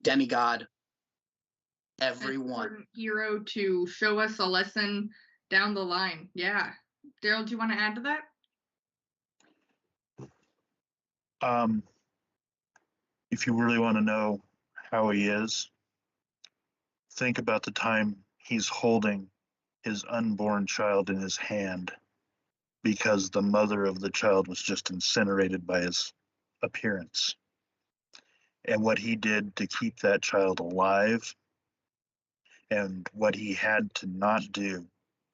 demigod. Every one. Hero to show us a lesson down the line. Yeah. Daryl, do you want to add to that? If you really want to know how he is, think about the time he's holding his unborn child in his hand because the mother of the child was just incinerated by his appearance. And what he did to keep that child alive and what he had to not do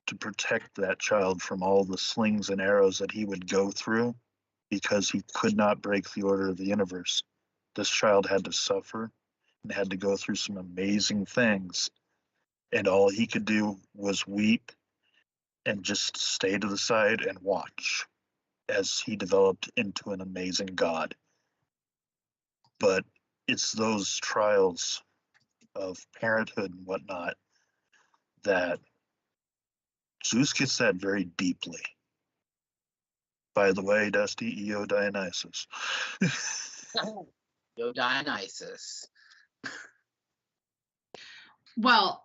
to protect that child from all the slings and arrows that he would go through because he could not break the order of the universe. This child had to suffer and had to go through some amazing things. And all he could do was weep and just stay to the side and watch as he developed into an amazing god. But it's those trials of parenthood and whatnot that Zeus gets that very deeply. By the way, Dusty, Eo Dionysus. Eo Dionysus. Well,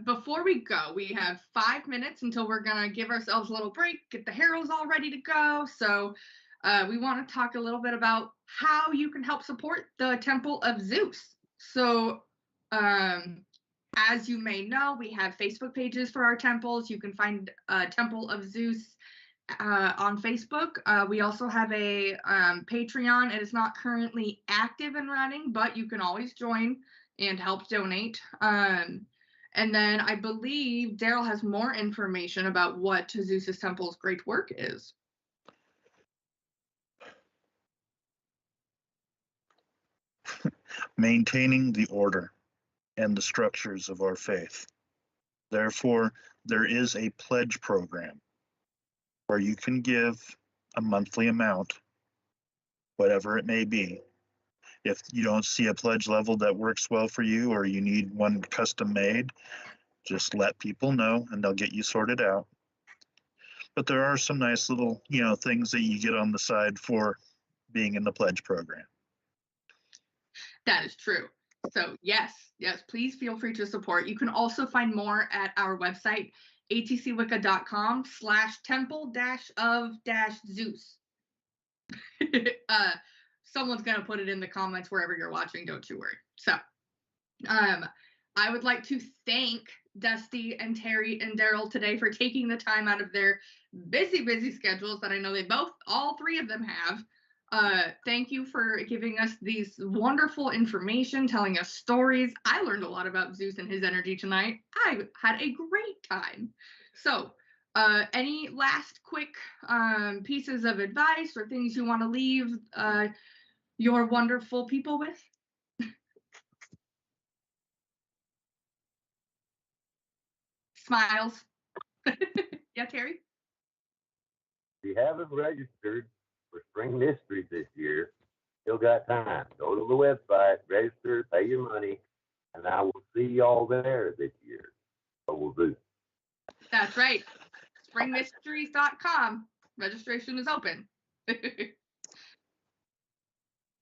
before we go, we have 5 minutes until we're going to give ourselves a little break, get the heralds all ready to go. So we want to talk a little bit about how you can help support the Temple of Zeus. So as you may know, we have Facebook pages for our temples. You can find Temple of Zeus on Facebook. We also have a Patreon. It is not currently active and running, but you can always join and help donate. And then I believe Daryl has more information about what Zeus's Temple's great work is. Maintaining the order and the structures of our faith. Therefore, there is a pledge program where you can give a monthly amount, whatever it may be. If you don't see a pledge level that works well for you, or you need one custom made, just let people know and they'll get you sorted out. But there are some nice little, things that you get on the side for being in the pledge program. That is true. So yes, please feel free to support. You can also find more at our website, atcwicca.com/temple-of-Zeus. Someone's going to put it in the comments wherever you're watching, don't you worry. So I would like to thank Dusty and Terry and Daryl today for taking the time out of their busy schedules that I know all three of them have. Thank you for giving us these wonderful information, telling us stories. I learned a lot about Zeus and his energy tonight. I had a great time. So any last quick pieces of advice or things you want to leave your wonderful people with? Smiles. Yeah, Terry? If you haven't registered for Spring Mysteries this year, still got time. Go to the website, register, pay your money, and I will see y'all there this year. So we'll do. That's right. Springmysteries.com. Registration is open.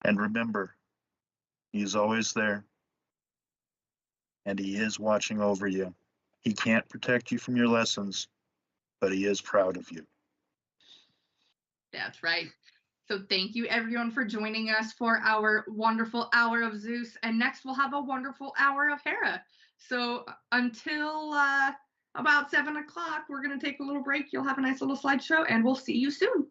And remember, he's always there. And he is watching over you. He can't protect you from your lessons, but he is proud of you. That's right. So thank you everyone for joining us for our wonderful hour of Zeus. And next we'll have a wonderful hour of Hera. So until about 7 o'clock, we're going to take a little break. You'll have a nice little slideshow and we'll see you soon.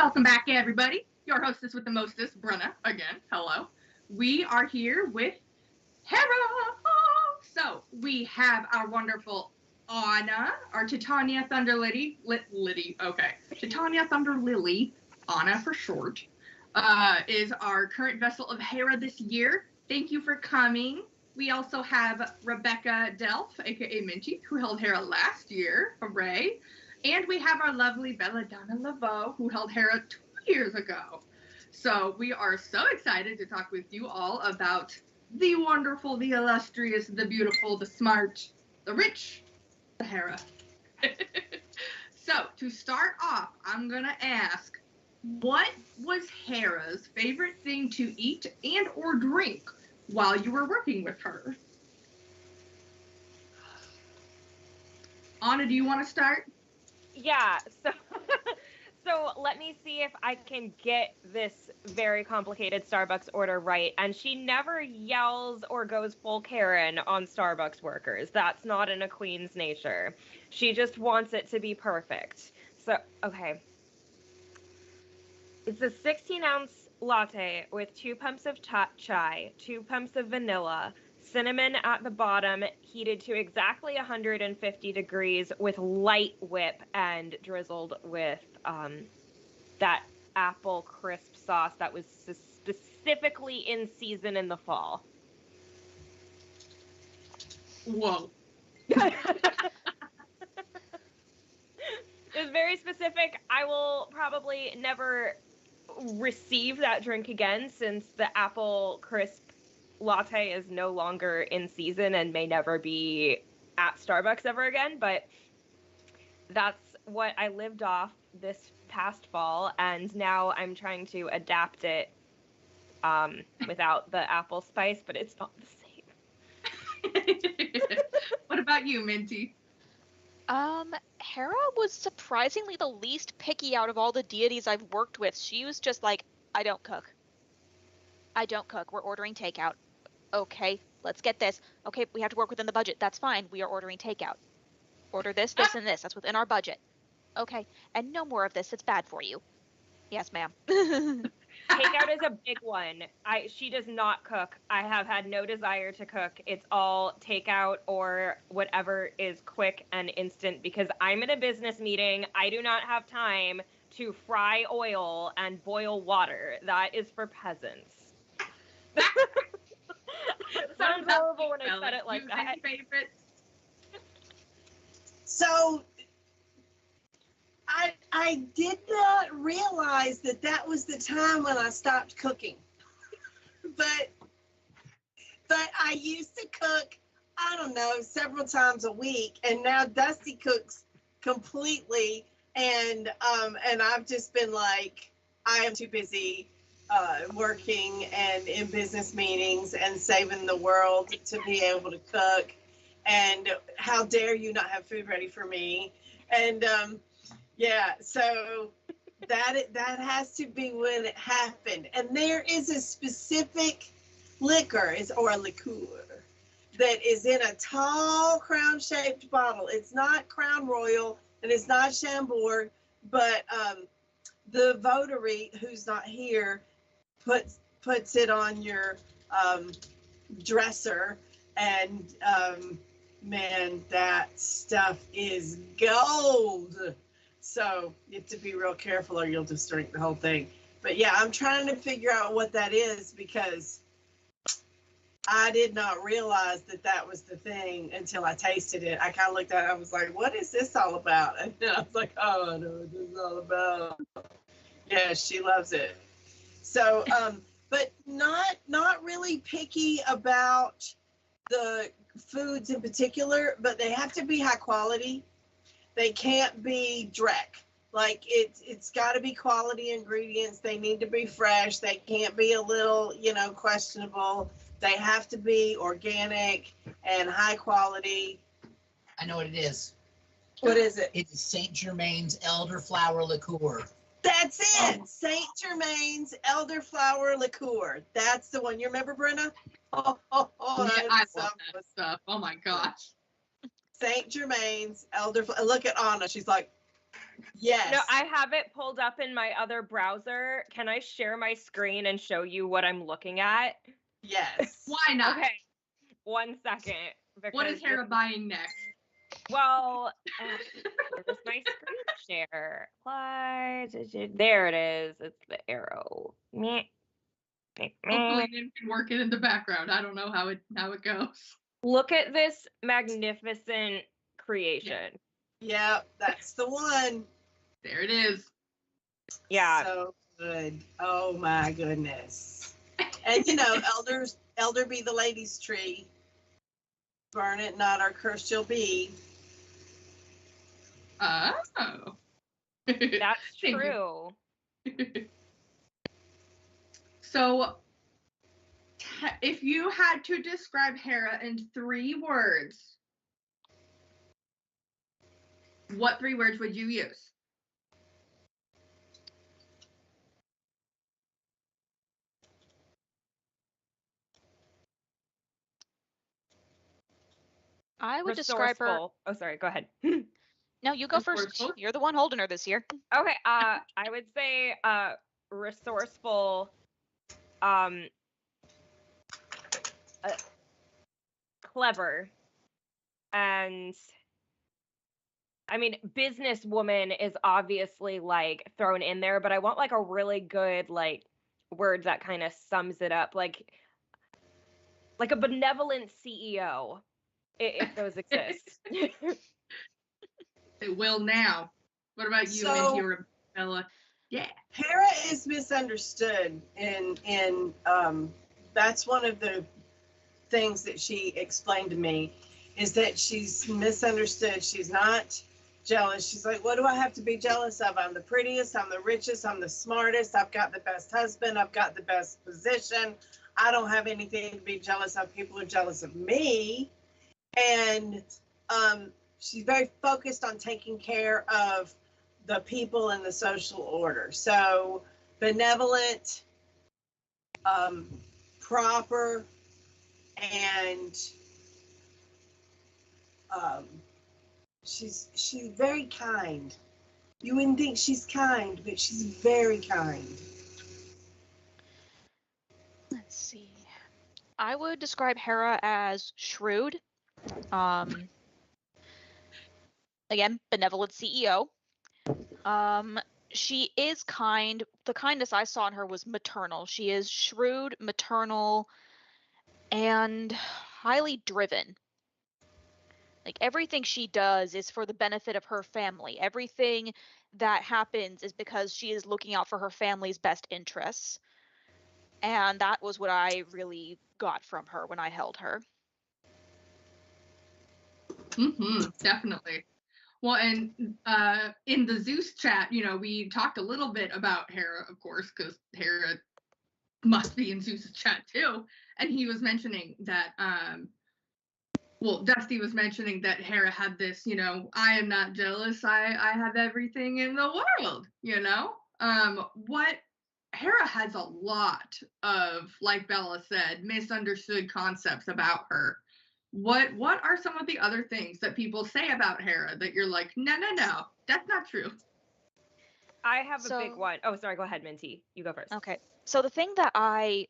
Welcome back, everybody. Your hostess with the mostest, Brenna, again. Hello. We are here with Hera. So we have our wonderful Anna, our Titania Thunder Lily. Okay. Titania Thunder Lily, Anna for short, is our current vessel of Hera this year. Thank you for coming. We also have Rebecca Delph, aka Minty, who held Hera last year. Hooray. And we have our lovely Belladonna Laveau, who held Hera 2 years ago. So we are so excited to talk with you all about the wonderful, the illustrious, the beautiful, the smart, the rich, the Hera. So to start off, I'm going to ask, what was Hera's favorite thing to eat and or drink while you were working with her? Anna, do you want to start? Yeah, so let me see if I can get this very complicated Starbucks order right. And she never yells or goes full Karen on Starbucks workers. That's not in a queen's nature. She just wants it to be perfect. So, okay. It's a 16-ounce latte with 2 pumps of chai, 2 pumps of vanilla, cinnamon at the bottom, heated to exactly 150 degrees with light whip and drizzled with that apple crisp sauce that was specifically in season in the fall. Whoa. It was very specific. I will probably never receive that drink again since the apple crisp latte is no longer in season and may never be at Starbucks ever again, but that's what I lived off this past fall, and now I'm trying to adapt it without the apple spice, but it's not the same. What about you, Minty? Hera was surprisingly the least picky out of all the deities I've worked with. She was just like, I don't cook. We're ordering takeout. Okay, let's get this. Okay, we have to work within the budget. That's fine. We are ordering takeout. Order this, this, and this. That's within our budget. Okay, and no more of this. It's bad for you. Yes, ma'am. Takeout is a big one. She does not cook. I have had no desire to cook. It's all takeout or whatever is quick and instant because I'm in a business meeting. I do not have time to fry oil and boil water. That is for peasants. Sounds horrible when I said it like that. Favorites? So I did not realize that was the time when I stopped cooking. But I used to cook, I don't know, several times a week, and now Dusty cooks completely, and I've just been like, I am too busy working and in business meetings and saving the world to be able to cook. And how dare you not have food ready for me? And yeah, so that has to be when it happened. And there is a specific liquor or a liqueur that is in a tall crown-shaped bottle. It's not Crown Royal and it's not Chambord, but the votary who's not here puts it on your dresser, and man, that stuff is gold. So you have to be real careful or you'll just drink the whole thing. But yeah, I'm trying to figure out what that is because I did not realize that was the thing until I tasted it. I kind of looked at it, I was like, what is this all about? And then I was like, oh, I know what this is all about. Yeah, she loves it. So, but not really picky about the foods in particular, but they have to be high quality. They can't be dreck. Like it's got to be quality ingredients. They need to be fresh. They can't be a little, questionable. They have to be organic and high quality. I know what it is. What is it? It is Saint Germain's elderflower liqueur. That's it. Saint Germain's elderflower liqueur. That's the one. You remember, Brenna? Yeah, I love that stuff. Oh my gosh. Saint Germain's elderflower. Look at Anna. She's like, Yes. No, I have it pulled up in my other browser. Can I share my screen and show you what I'm looking at? Yes. Why not? Okay, 1 second. What is because Hera buying next? Well, where's my screen share? Apply. There it is. It's the arrow. Meh. Meh, Hopefully, meh. Nim can work it in the background. I don't know how it goes. Look at this magnificent creation. Yep, that's the one. There it is. Yeah. So good. Oh my goodness. And elder be the lady's tree. Burn it not, our curse shall be. Oh. That's Thank you. true. So, if you had to describe Hera in 3 words, what 3 words would you use? I would describe her. Resourceful. Oh, sorry. Go ahead. No, you go first. Resourceful? You're the one holding her this year. Okay. I would say resourceful. Clever, and I mean, businesswoman is obviously like thrown in there, but I want like a really good like word that kind of sums it up, like a benevolent CEO, if those exist. They will now. What about you, So- Minty or Bella? Yeah. Hera is misunderstood, and that's one of the things that she explained to me, is that she's misunderstood. She's not jealous. She's like, what do I have to be jealous of? I'm the prettiest, I'm the richest, I'm the smartest, I've got the best husband, I've got the best position. I don't have anything to be jealous of. People are jealous of me. And she's very focused on taking care of the people in the social order. So benevolent, proper, and she's very kind. You wouldn't think she's kind, but she's very kind. Let's see. I would describe Hera as shrewd. Again, benevolent CEO. She is kind. The kindness I saw in her was maternal. She is shrewd, maternal, and highly driven. Like everything she does is for the benefit of her family. Everything that happens is because she is looking out for her family's best interests. And that was what I really got from her when I held her. Definitely. Well, and in the Zeus chat, we talked a little bit about Hera, of course, because Hera must be in Zeus's chat too. And he was mentioning that, Dusty was mentioning that Hera had this, I am not jealous. I have everything in the world, what Hera has a lot of, like Bella said, misunderstood concepts about her. What are some of the other things that people say about Hera that you're like, no, that's not true? I have a big one. Oh, sorry. Go ahead, Minty. You go first. Okay. So the thing that I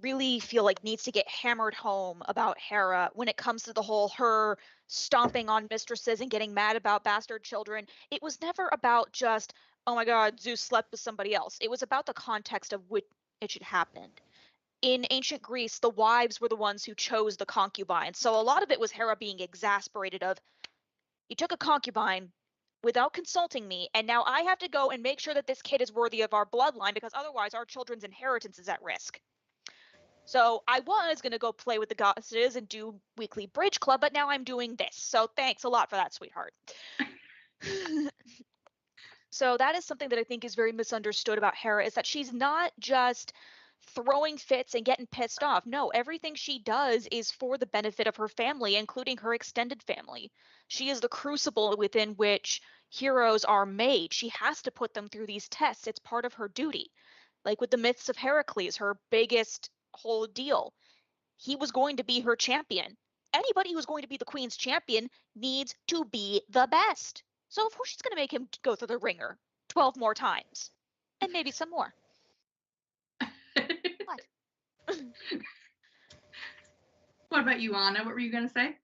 really feel like needs to get hammered home about Hera when it comes to the whole her stomping on mistresses and getting mad about bastard children, it was never about just, oh my God, Zeus slept with somebody else. It was about the context of which it should happen. In ancient Greece, the wives were the ones who chose the concubine. So a lot of it was Hera being exasperated of, you took a concubine without consulting me, and now I have to go and make sure that this kid is worthy of our bloodline because otherwise our children's inheritance is at risk. So I was going to go play with the goddesses and do weekly bridge club, but now I'm doing this. So thanks a lot for that, sweetheart. So that is something that I think is very misunderstood about Hera, is that she's not just throwing fits and getting pissed off. No, everything she does is for the benefit of her family, including her extended family. She is the crucible within which heroes are made. She has to put them through these tests. It's part of her duty. Like with the myths of Heracles, her biggest whole deal. He was going to be her champion. Anybody who's going to be the queen's champion needs to be the best. So of course she's going to make him go through the ringer 12 more times. And maybe some more. What? What about you, Anna? What were you going to say?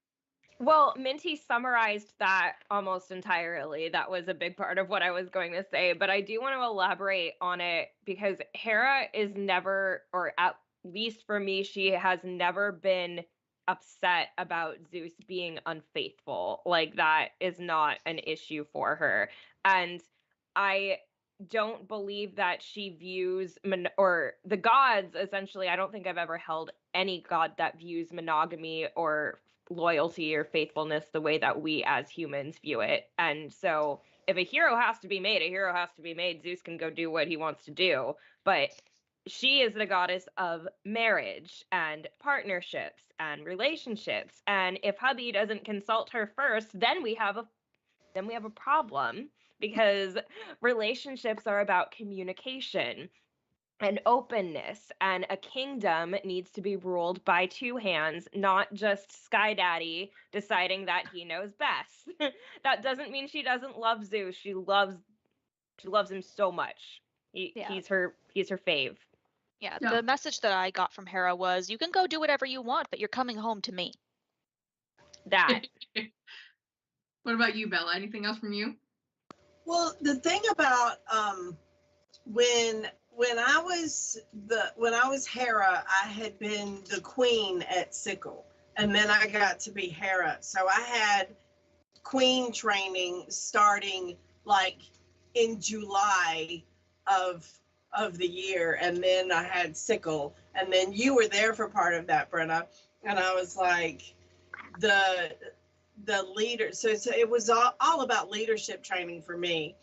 Well, Minty summarized that almost entirely. That was a big part of what I was going to say, but I do want to elaborate on it because Hera is never, or at least for me, she has never been upset about Zeus being unfaithful. Like, that is not an issue for her. And I don't believe that she views or the gods, essentially. I don't think I've ever held any god that views monogamy or loyalty or faithfulness the way that we as humans view it. And so if a hero has to be made, a hero has to be made. Zeus can go do what he wants to do, but she is the goddess of marriage and partnerships and relationships. And if hubby doesn't consult her first, then we have a problem, because relationships are about communication and openness, and a kingdom needs to be ruled by two hands, not just Sky Daddy deciding that he knows best. That doesn't mean she doesn't love Zeus. She loves him so much. He's her fave. Yeah, Yeah. the message that I got from Hera was, you can go do whatever you want, but you're coming home to me. That. What about you, Bella? Anything else from you? Well, the thing about when I was Hera, I had been the queen at Sickle, and then I got to be Hera. So I had queen training starting like in July of the year, and then I had Sickle, and then you were there for part of that, Brenna, and I was like the leader. So it was all about leadership training for me.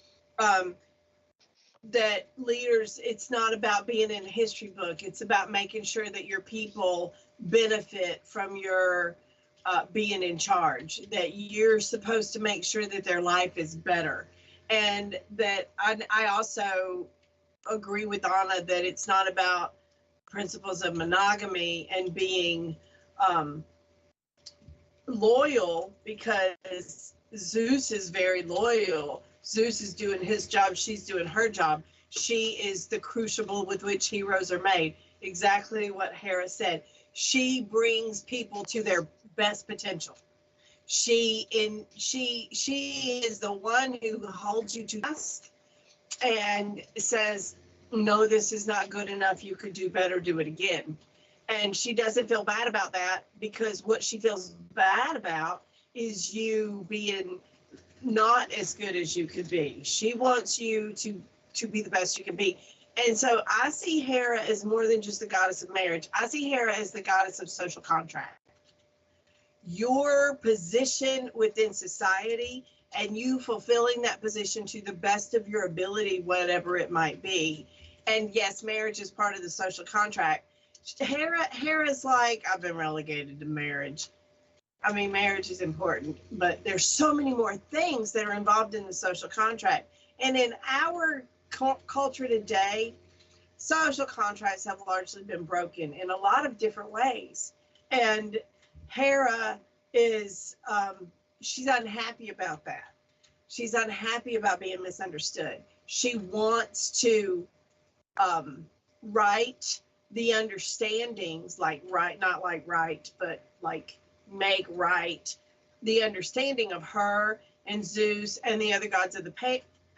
That leaders, it's not about being in a history book. It's about making sure that your people benefit from your being in charge, that you're supposed to make sure that their life is better. And that I also agree with Anna that it's not about principles of monogamy and being loyal, because Zeus is very loyal. Zeus is doing his job, she's doing her job. She is the crucible with which heroes are made. Exactly what Hera said. She brings people to their best potential. She is the one who holds you to task and says, no, this is not good enough. You could do better, do it again. And she doesn't feel bad about that, because what she feels bad about is you being not as good as you could be. She wants you to be the best you can be. And so I see Hera as more than just the goddess of marriage. I see Hera as the goddess of social contract. Your position within society and you fulfilling that position to the best of your ability, whatever it might be. And yes, marriage is part of the social contract. Hera's like, I've been relegated to marriage. I mean, marriage is important, but there's so many more things that are involved in the social contract. And in our culture today, social contracts have largely been broken in a lot of different ways. And Hera is, she's unhappy about that. She's unhappy about being misunderstood. She wants to write the understandings, like right, not like right, but like make right the understanding of her and Zeus and the other gods of the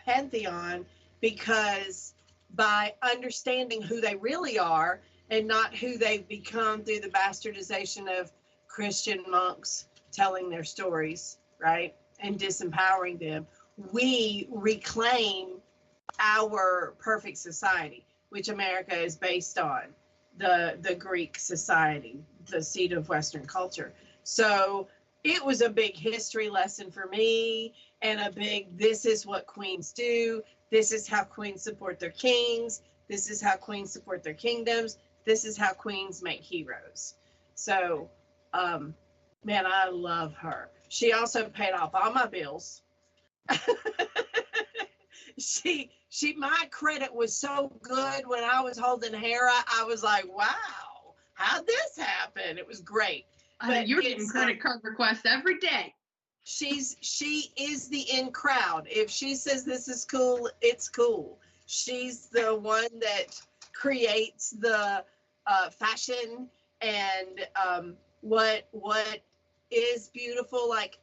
pantheon, because by understanding who they really are and not who they've become through the bastardization of Christian monks telling their stories, right, and disempowering them, we reclaim our perfect society, which America is based on, the Greek society, the seat of Western culture. So it was a big history lesson for me, and a big, this is what queens do. This is how queens support their kings. This is how queens support their kingdoms. This is how queens make heroes. So, man, I love her. She also paid off all my bills. My credit was so good when I was holding Hera. I was like, wow, how'd this happen? It was great. You're getting credit card requests every day. She is the in crowd. If she says this is cool, it's cool. She's the one that creates the fashion and what is beautiful. Like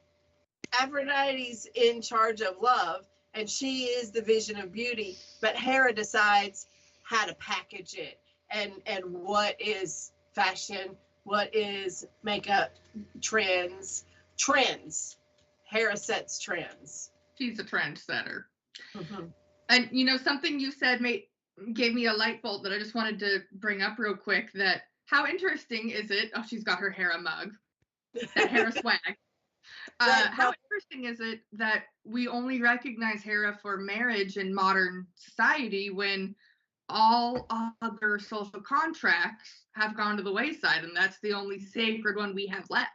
Aphrodite's in charge of love, and she is the vision of beauty. But Hera decides how to package it and what is fashion, what is makeup, trends. Hera sets trends. She's a trendsetter. Mm-hmm. And you know, something you said gave me a light bulb that I just wanted to bring up real quick. That how interesting is it? Oh, she's got her Hera mug, that Hera swag. How interesting is it that we only recognize Hera for marriage in modern society when all other social contracts have gone to the wayside, and that's the only sacred one we have left?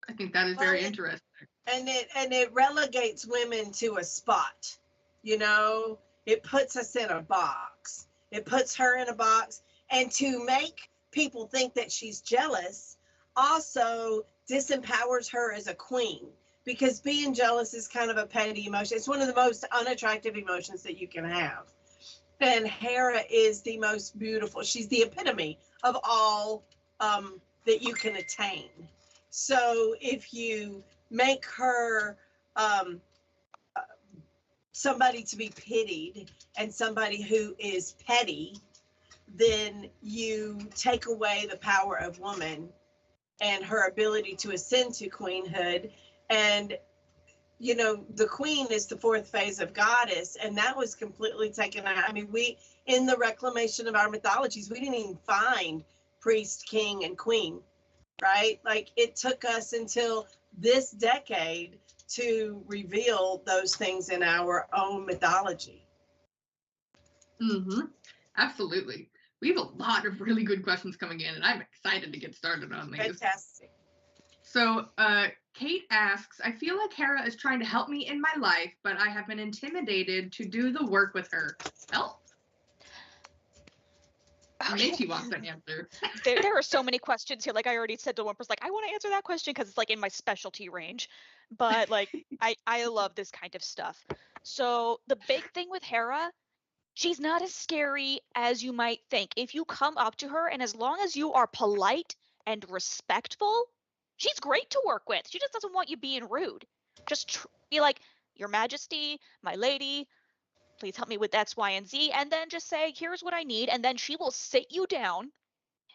I think that is very interesting. And it relegates women to a spot. You know, it puts us in a box. It puts her in a box. And to make people think that she's jealous also disempowers her as a queen, because being jealous is kind of a petty emotion. It's one of the most unattractive emotions that you can have. And Hera is the most beautiful. She's the epitome of all that you can attain. So if you make her somebody to be pitied and somebody who is petty, then you take away the power of woman and her ability to ascend to queenhood. And, you know, the queen is the fourth phase of goddess, and that was completely taken out. I mean, in the reclamation of our mythologies, we didn't even find priest, king, and queen, right? Like, it took us until this decade to reveal those things in our own mythology. Mm-hmm. Absolutely. We have a lot of really good questions coming in, and I'm excited to get started on these. Fantastic. So Kate asks, I feel like Hera is trying to help me in my life, but I have been intimidated to do the work with her. Help? She wants an answer. There are so many questions here. Like I already said to one person, like, I want to answer that question because it's like in my specialty range. But like, I love this kind of stuff. So the big thing with Hera, she's not as scary as you might think. If you come up to her and as long as you are polite and respectful, she's great to work with. She just doesn't want you being rude. Just be like, Your Majesty, my lady, please help me with X, Y, and Z. And then just say, here's what I need. And then she will sit you down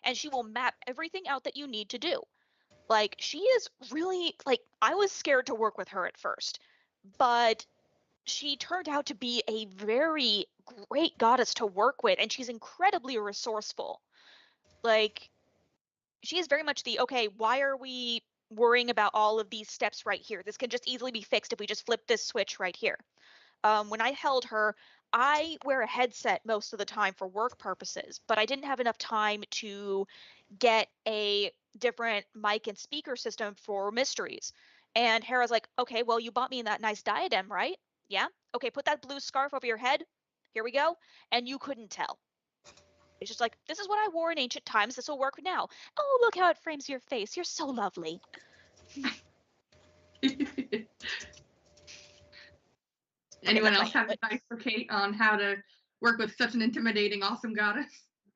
and she will map everything out that you need to do. Like, she is really, like, I was scared to work with her at first, but she turned out to be a very great goddess to work with, and she's incredibly resourceful. Like, she is very much okay, why are we worrying about all of these steps right here? This can just easily be fixed if we just flip this switch right here. When I held her, I wear a headset most of the time for work purposes, but I didn't have enough time to get a different mic and speaker system for mysteries. And Hera's like, okay, well, you bought me that nice diadem, right? Yeah. Okay, put that blue scarf over your head. Here we go. And you couldn't tell. It's just like, this is what I wore in ancient times. This will work now. Oh, look how it frames your face. You're so lovely. Anyone else have advice for Kate on how to work with such an intimidating, awesome goddess?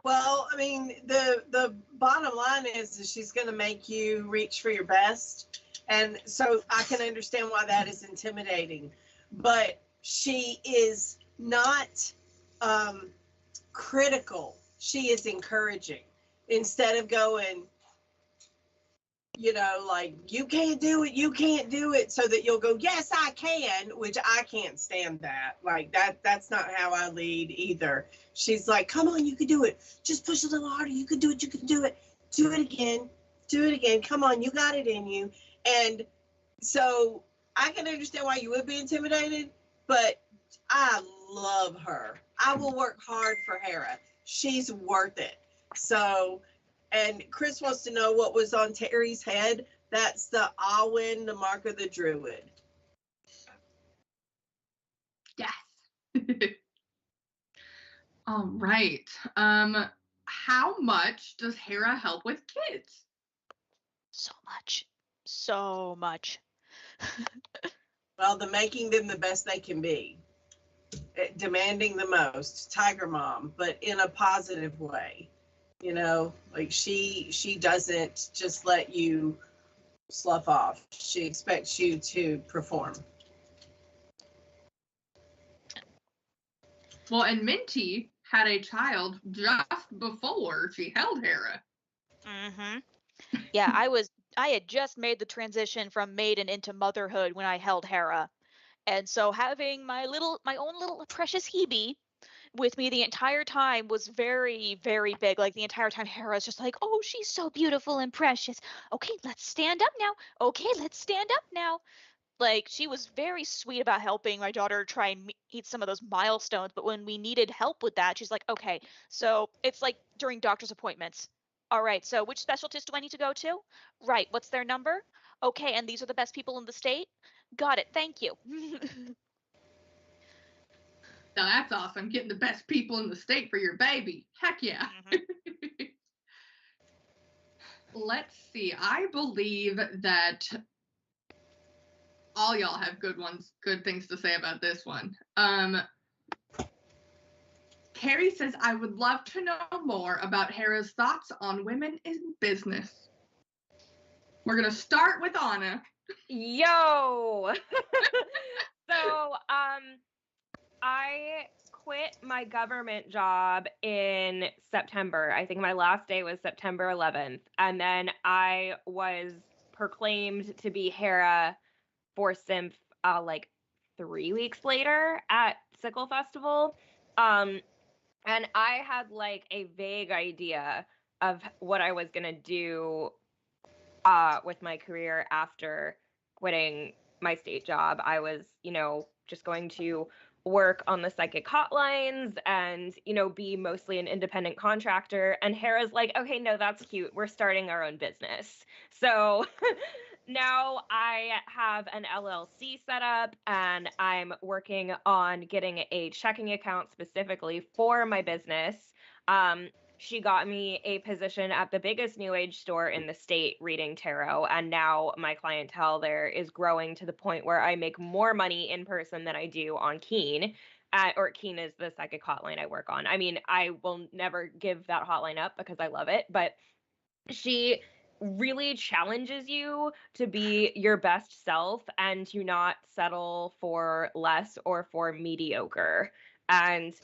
Well, I mean, the bottom line is that she's going to make you reach for your best. And so I can understand why that is intimidating. But she is not critical. She is encouraging. Instead of going, you know, like, you can't do it, so that you'll go, yes, I can, which I can't stand that. Like, that's not how I lead either. She's like, come on, you can do it. Just push a little harder. You can do it. Do it again. Come on, you got it in you. And so I can understand why you would be intimidated, but I love her. I will work hard for Hera. She's worth it. So, and Chris wants to know what was on Terry's head. That's the Awen, the mark of the druid. Yes. All right. How much does Hera help with kids? So much. so much. Well, the making them the best they can be, demanding the most, Tiger Mom, but in a positive way. Like she doesn't just let you slough off. She expects you to perform. Well, and Minty had a child just before she held Hera. Mm-hmm. Yeah, I had just made the transition from maiden into motherhood when I held Hera. And so having my own little precious Hebe with me the entire time was very, very big. Like the entire time Hera's just like, oh, she's so beautiful and precious. Okay, let's stand up now. Okay, let's stand up now. Like she was very sweet about helping my daughter try and meet some of those milestones. But when we needed help with that, she's like, okay, so it's like during doctor's appointments. All right, so which specialist do I need to go to? Right, what's their number? Okay, and these are the best people in the state? Got it, thank you. Now that's awesome, getting the best people in the state for your baby. Heck yeah. Mm-hmm. Let's see. I believe that all y'all have good things to say about this one. Carrie says, I would love to know more about Hera's thoughts on women in business. We're going to start with Anna. Yo! So, I quit my government job in September. I think my last day was September 11th. And then I was proclaimed to be Hera for Symph like 3 weeks later at Sickle Festival. And I had like a vague idea of what I was going to do with my career after quitting my state job. I was, just going to work on the psychic hotlines and, be mostly an independent contractor. And Hera's like, okay, no, that's cute. We're starting our own business. So now I have an LLC set up and I'm working on getting a checking account specifically for my business. She got me a position at the biggest new age store in the state reading tarot. And now my clientele there is growing to the point where I make more money in person than I do on Keen. Or Keen is the psychic hotline I work on. I mean, I will never give that hotline up because I love it. But she really challenges you to be your best self and to not settle for less or for mediocre. And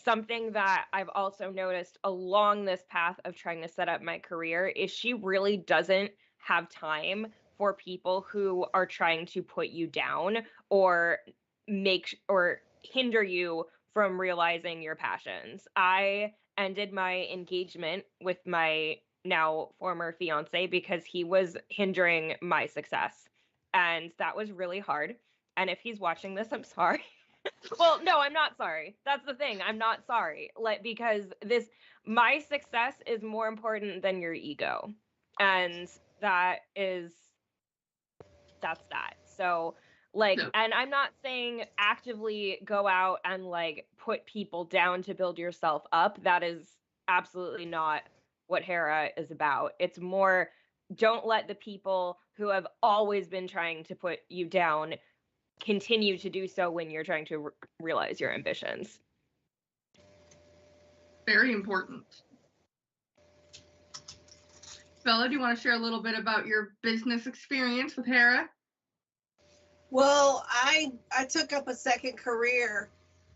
something that I've also noticed along this path of trying to set up my career is she really doesn't have time for people who are trying to put you down or hinder you from realizing your passions. I ended my engagement with my now former fiance because he was hindering my success. And that was really hard. And if he's watching this, I'm sorry. Well, no, I'm not sorry. That's the thing. I'm not sorry. Because my success is more important than your ego. And that's that. So and I'm not saying actively go out and put people down to build yourself up. That is absolutely not what Hera is about. It's more, don't let the people who have always been trying to put you down continue to do so when you're trying to realize your ambitions. Very important. Bella, do you want to share a little bit about your business experience with Hera? Well, I took up a second career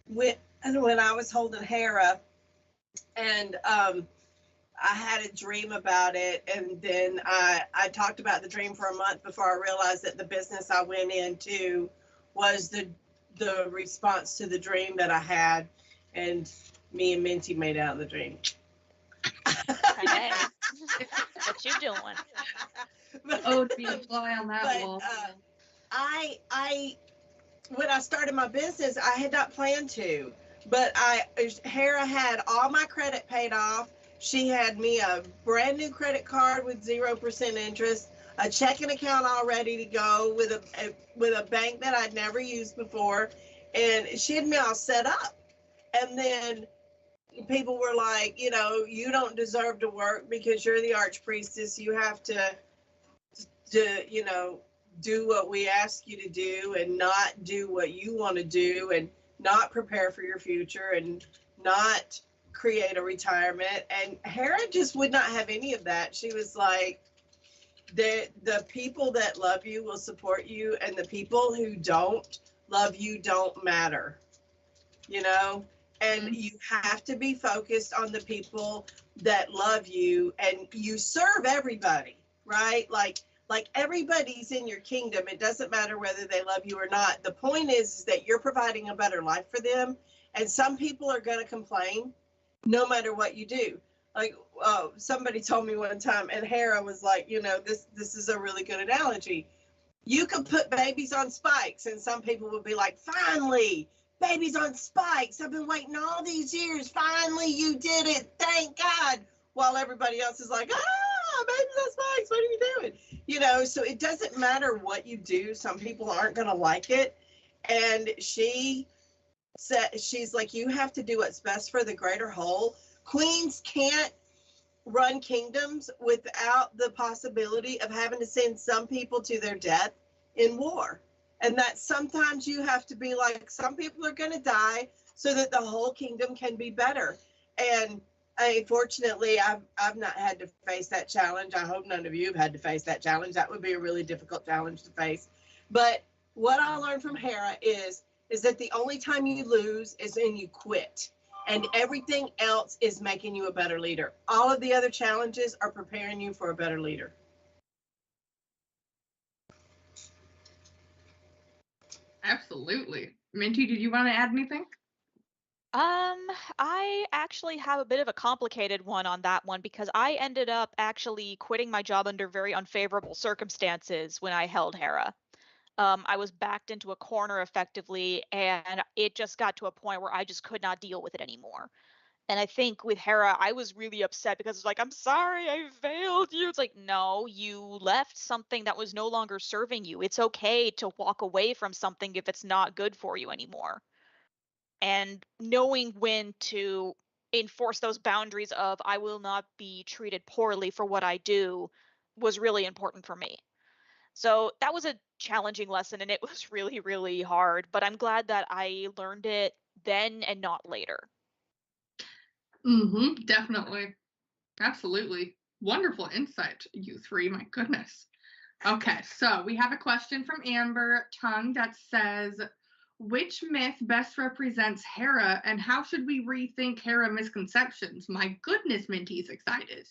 when I was holding Hera, and I had a dream about it, and then I talked about the dream for a month before I realized that the business I went into was the response to the dream that I had, and me and Minty made out in the dream. Hey, what you doing? Oh, be a fly on that wall. I when I started my business, I had not planned to, but Hera had all my credit paid off. She had me a brand new credit card with 0% interest, a checking account all ready to go with a bank that I'd never used before, and she had me all set up. And then people were like, you don't deserve to work because you're the archpriestess. You have to do what we ask you to do and not do what you want to do and not prepare for your future and not create a retirement. And Hera just would not have any of that. She was like, the people that love you will support you, and the people who don't love you don't matter, and you have to be focused on the people that love you, and you serve everybody, right? Like everybody's in your kingdom. It doesn't matter whether they love you or not. The point is that you're providing a better life for them, and some people are going to complain no matter what you do. Like somebody told me one time, and Hera was like, this is a really good analogy. You could put babies on spikes, and some people would be like, finally, babies on spikes. I've been waiting all these years. Finally, you did it. Thank God. While everybody else is like, babies on spikes. What are you doing? So it doesn't matter what you do. Some people aren't going to like it. And she said, she's like, you have to do what's best for the greater whole. Queens can't run kingdoms without the possibility of having to send some people to their death in war. And that sometimes you have to be like, some people are going to die so that the whole kingdom can be better. And unfortunately, I've not had to face that challenge. I hope none of you have had to face that challenge. That would be a really difficult challenge to face. But what I learned from Hera is that the only time you lose is when you quit. And everything else is making you a better leader. All of the other challenges are preparing you for a better leader. Absolutely. Minty, did you want to add anything? I actually have a bit of a complicated one on that one because I ended up actually quitting my job under very unfavorable circumstances when I held Hera. I was backed into a corner effectively, and it just got to a point where I just could not deal with it anymore. And I think with Hera, I was really upset because it's like, I'm sorry, I failed you. It's like, no, you left something that was no longer serving you. It's okay to walk away from something if it's not good for you anymore. And knowing when to enforce those boundaries of I will not be treated poorly for what I do was really important for me. So that was a challenging lesson, and it was really, really hard, but I'm glad that I learned it then and not later. Definitely. Absolutely. Wonderful insight, you three. My goodness. Okay, so we have a question from Amber Tongue that says, which myth best represents Hera, and how should we rethink Hera misconceptions? My goodness, Minty's excited.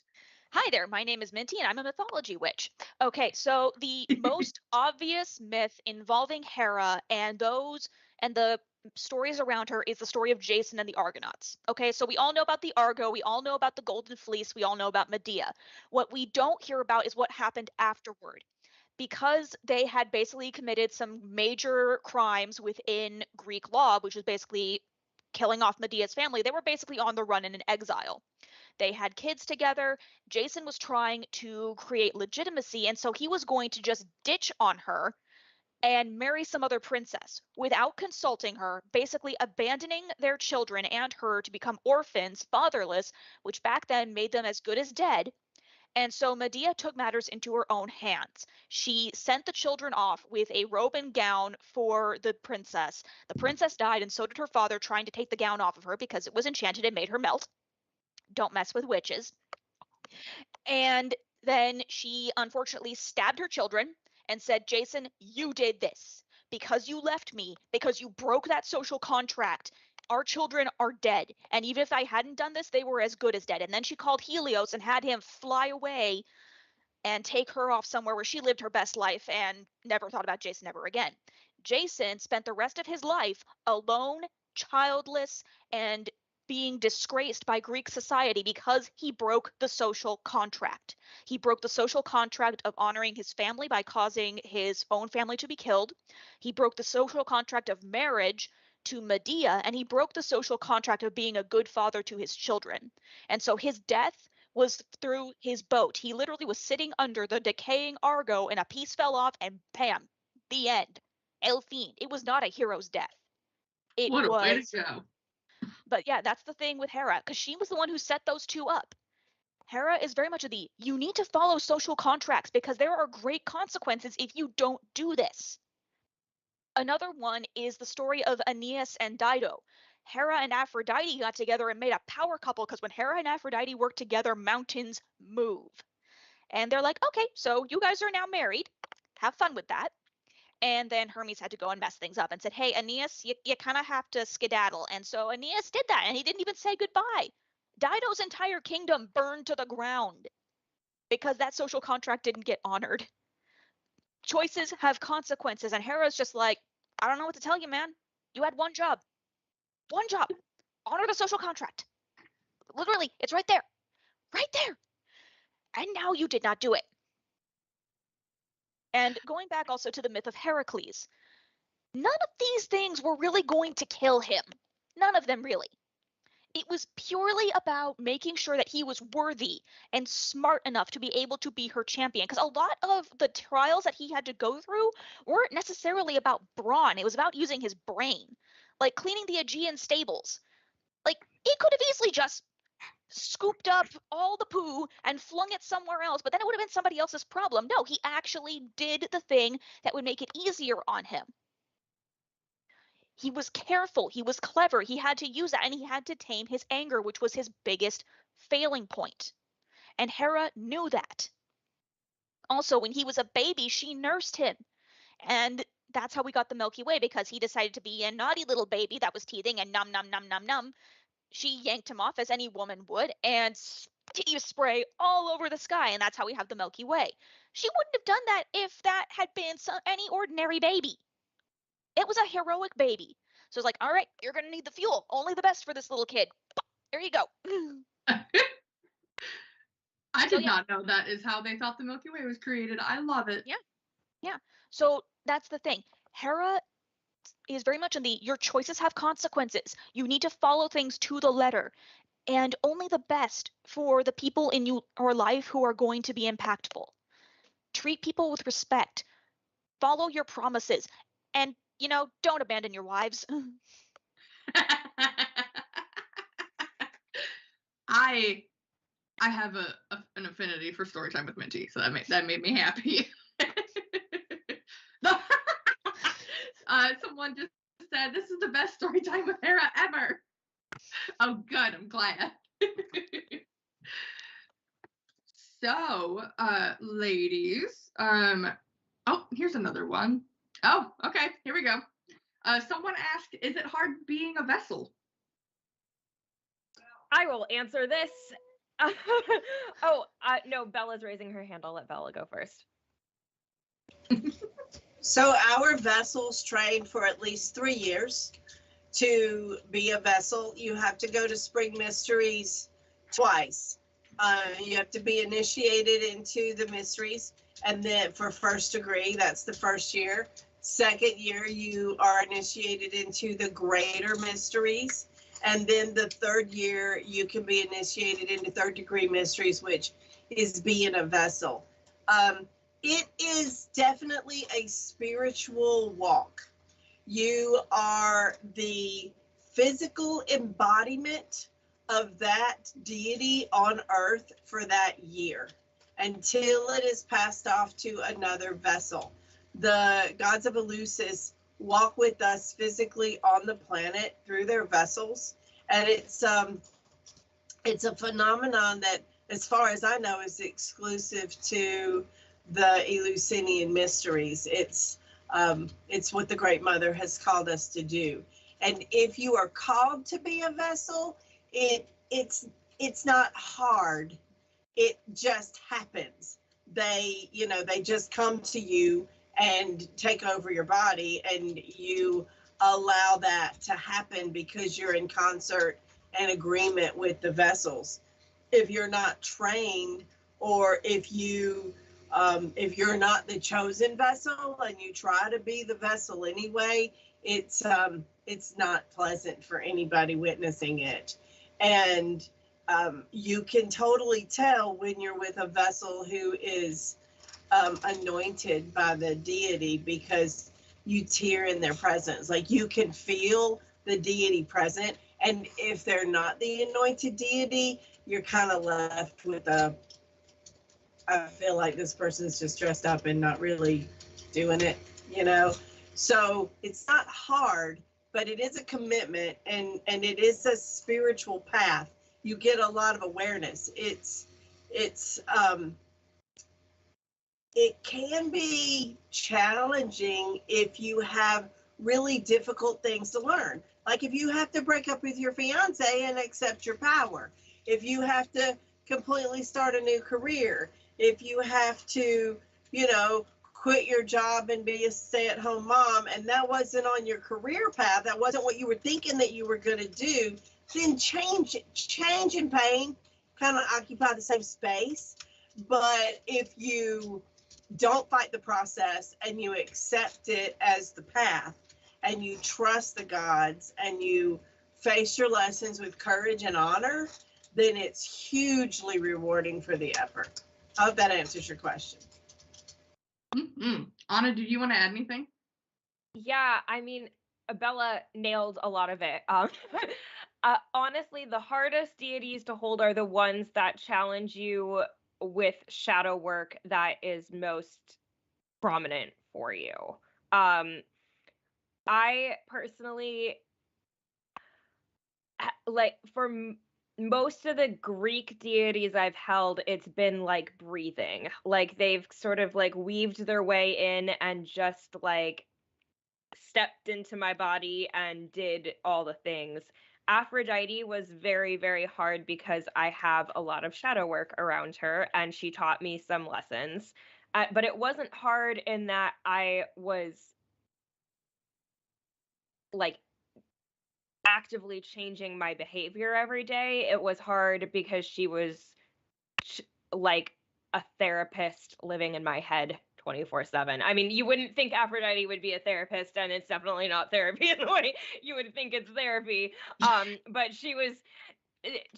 Hi there, my name is Minty and I'm a mythology witch. Okay, so the most obvious myth involving Hera and the stories around her is the story of Jason and the Argonauts. Okay, so we all know about the Argo, we all know about the Golden Fleece, we all know about Medea. What we don't hear about is what happened afterward. Because they had basically committed some major crimes within Greek law, which was basically killing off Medea's family, they were basically on the run and in exile. They had kids together. Jason was trying to create legitimacy, and so he was going to just ditch on her and marry some other princess without consulting her, basically abandoning their children and her to become orphans, fatherless, which back then made them as good as dead. And so Medea took matters into her own hands. She sent the children off with a robe and gown for the princess. The princess died, and so did her father, trying to take the gown off of her because it was enchanted and made her melt. Don't mess with witches. And then she unfortunately stabbed her children and said, Jason, you did this because you left me, because you broke that social contract. Our children are dead. And even if I hadn't done this, they were as good as dead. And then she called Helios and had him fly away and take her off somewhere where she lived her best life and never thought about Jason ever again. Jason spent the rest of his life alone, childless, and being disgraced by Greek society because he broke the social contract. He broke the social contract of honoring his family by causing his own family to be killed. He broke the social contract of marriage to Medea, and he broke the social contract of being a good father to his children. And so his death was through his boat. He literally was sitting under the decaying Argo and a piece fell off and bam, the end. El fin. It was not a hero's death. What a way to go. But yeah, that's the thing with Hera, because she was the one who set those two up. Hera is very much you need to follow social contracts because there are great consequences if you don't do this. Another one is the story of Aeneas and Dido. Hera and Aphrodite got together and made a power couple because when Hera and Aphrodite work together, mountains move. And they're like, okay, so you guys are now married. Have fun with that. And then Hermes had to go and mess things up and said, hey, Aeneas, you kind of have to skedaddle. And so Aeneas did that, and he didn't even say goodbye. Dido's entire kingdom burned to the ground because that social contract didn't get honored. Choices have consequences, and Hera's just like, I don't know what to tell you, man. You had one job. One job. Honor the social contract. Literally, it's right there. Right there. And now you did not do it. And going back also to the myth of Heracles, none of these things were really going to kill him. None of them really. It was purely about making sure that he was worthy and smart enough to be able to be her champion. Because a lot of the trials that he had to go through weren't necessarily about brawn. It was about using his brain. Like cleaning the Aegean stables. Like, he could have easily just scooped up all the poo and flung it somewhere else, but then it would have been somebody else's problem. No, he actually did the thing that would make it easier on him. He was careful, he was clever, he had to use that, and he had to tame his anger, which was his biggest failing point. And Hera knew that. Also, when he was a baby, she nursed him. And that's how we got the Milky Way, because he decided to be a naughty little baby that was teething and num, num, num, num, num. She yanked him off as any woman would and spray all over the sky, and that's how we have the Milky Way. She wouldn't have done that if that had been any ordinary baby. It was a heroic baby. So it's like, all right, you're going to need the fuel. Only the best for this little kid. There you go. I did not know that is how they thought the Milky Way was created. I love it. Yeah. So that's the thing. Hera is very much in your choices have consequences. You need to follow things to the letter. And only the best for the people in your life who are going to be impactful. Treat people with respect. Follow your promises. And, don't abandon your wives. I have an affinity for story time with Minty, so that made me happy. Someone just said this is the best story time with Hera ever. Oh, good. I'm glad. So, ladies, oh, here's another one. Oh, okay. Here we go. Someone asked, is it hard being a vessel? I will answer this. No, Bella's raising her hand. I'll let Bella go first. So our vessels train for at least 3 years to be a vessel. You have to go to Spring Mysteries twice. You have to be initiated into the mysteries, and then for first degree, that's the first year. Second year, you are initiated into the greater mysteries, and then the third year, you can be initiated into third degree mysteries, which is being a vessel. It is definitely a spiritual walk. You are the physical embodiment of that deity on earth for that year until it is passed off to another vessel. The gods of Eleusis walk with us physically on the planet through their vessels, and it's a phenomenon that, as far as I know, is exclusive to the Eleusinian mysteries. It's what the Great Mother has called us to do. And if you are called to be a vessel, it's not hard. It just happens. They just come to you and take over your body, and you allow that to happen because you're in concert and agreement with the vessels. If you're not trained, or if you're not the chosen vessel and you try to be the vessel anyway, it's not pleasant for anybody witnessing it. And you can totally tell when you're with a vessel who is anointed by the deity, because you tear in their presence. Like, you can feel the deity present. And if they're not the anointed deity, you're kind of left with I feel like this person's just dressed up and not really doing it, you know? So it's not hard, but it is a commitment, and it is a spiritual path. You get a lot of awareness. It can be challenging if you have really difficult things to learn. Like if you have to break up with your fiance and accept your power, if you have to completely start a new career, if you have to, quit your job and be a stay-at-home mom, and that wasn't on your career path, that wasn't what you were thinking that you were going to do, then change and pain kind of occupy the same space. But if you don't fight the process and you accept it as the path and you trust the gods and you face your lessons with courage and honor, then it's hugely rewarding for the effort. I hope that answers your question. Anna, did you want to add anything? Yeah, I mean, Bella nailed a lot of it. Honestly, the hardest deities to hold are the ones that challenge you with shadow work that is most prominent for you. I personally, like, most of the Greek deities I've held, it's been like breathing. Like they've sort of like weaved their way in and just like stepped into my body and did all the things. Aphrodite was very, very hard because I have a lot of shadow work around her and she taught me some lessons. But it wasn't hard in that I was like actively changing my behavior every day. It was hard because she was like a therapist living in my head 24/7. I mean, you wouldn't think Aphrodite would be a therapist, and it's definitely not therapy in the way you would think it's therapy. But she was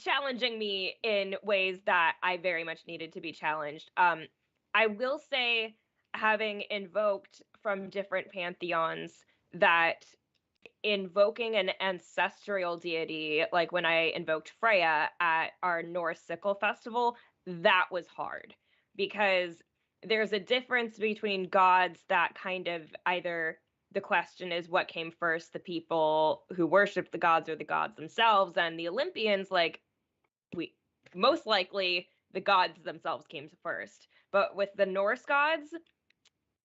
challenging me in ways that I very much needed to be challenged. I will say, having invoked from different pantheons, that invoking an ancestral deity, like when I invoked Freya at our Norse Sickle Festival, that was hard because there's a difference between gods that kind of either the question is what came first, the people who worship the gods or the gods themselves, and the Olympians, like, we most likely the gods themselves came first. But with the Norse gods,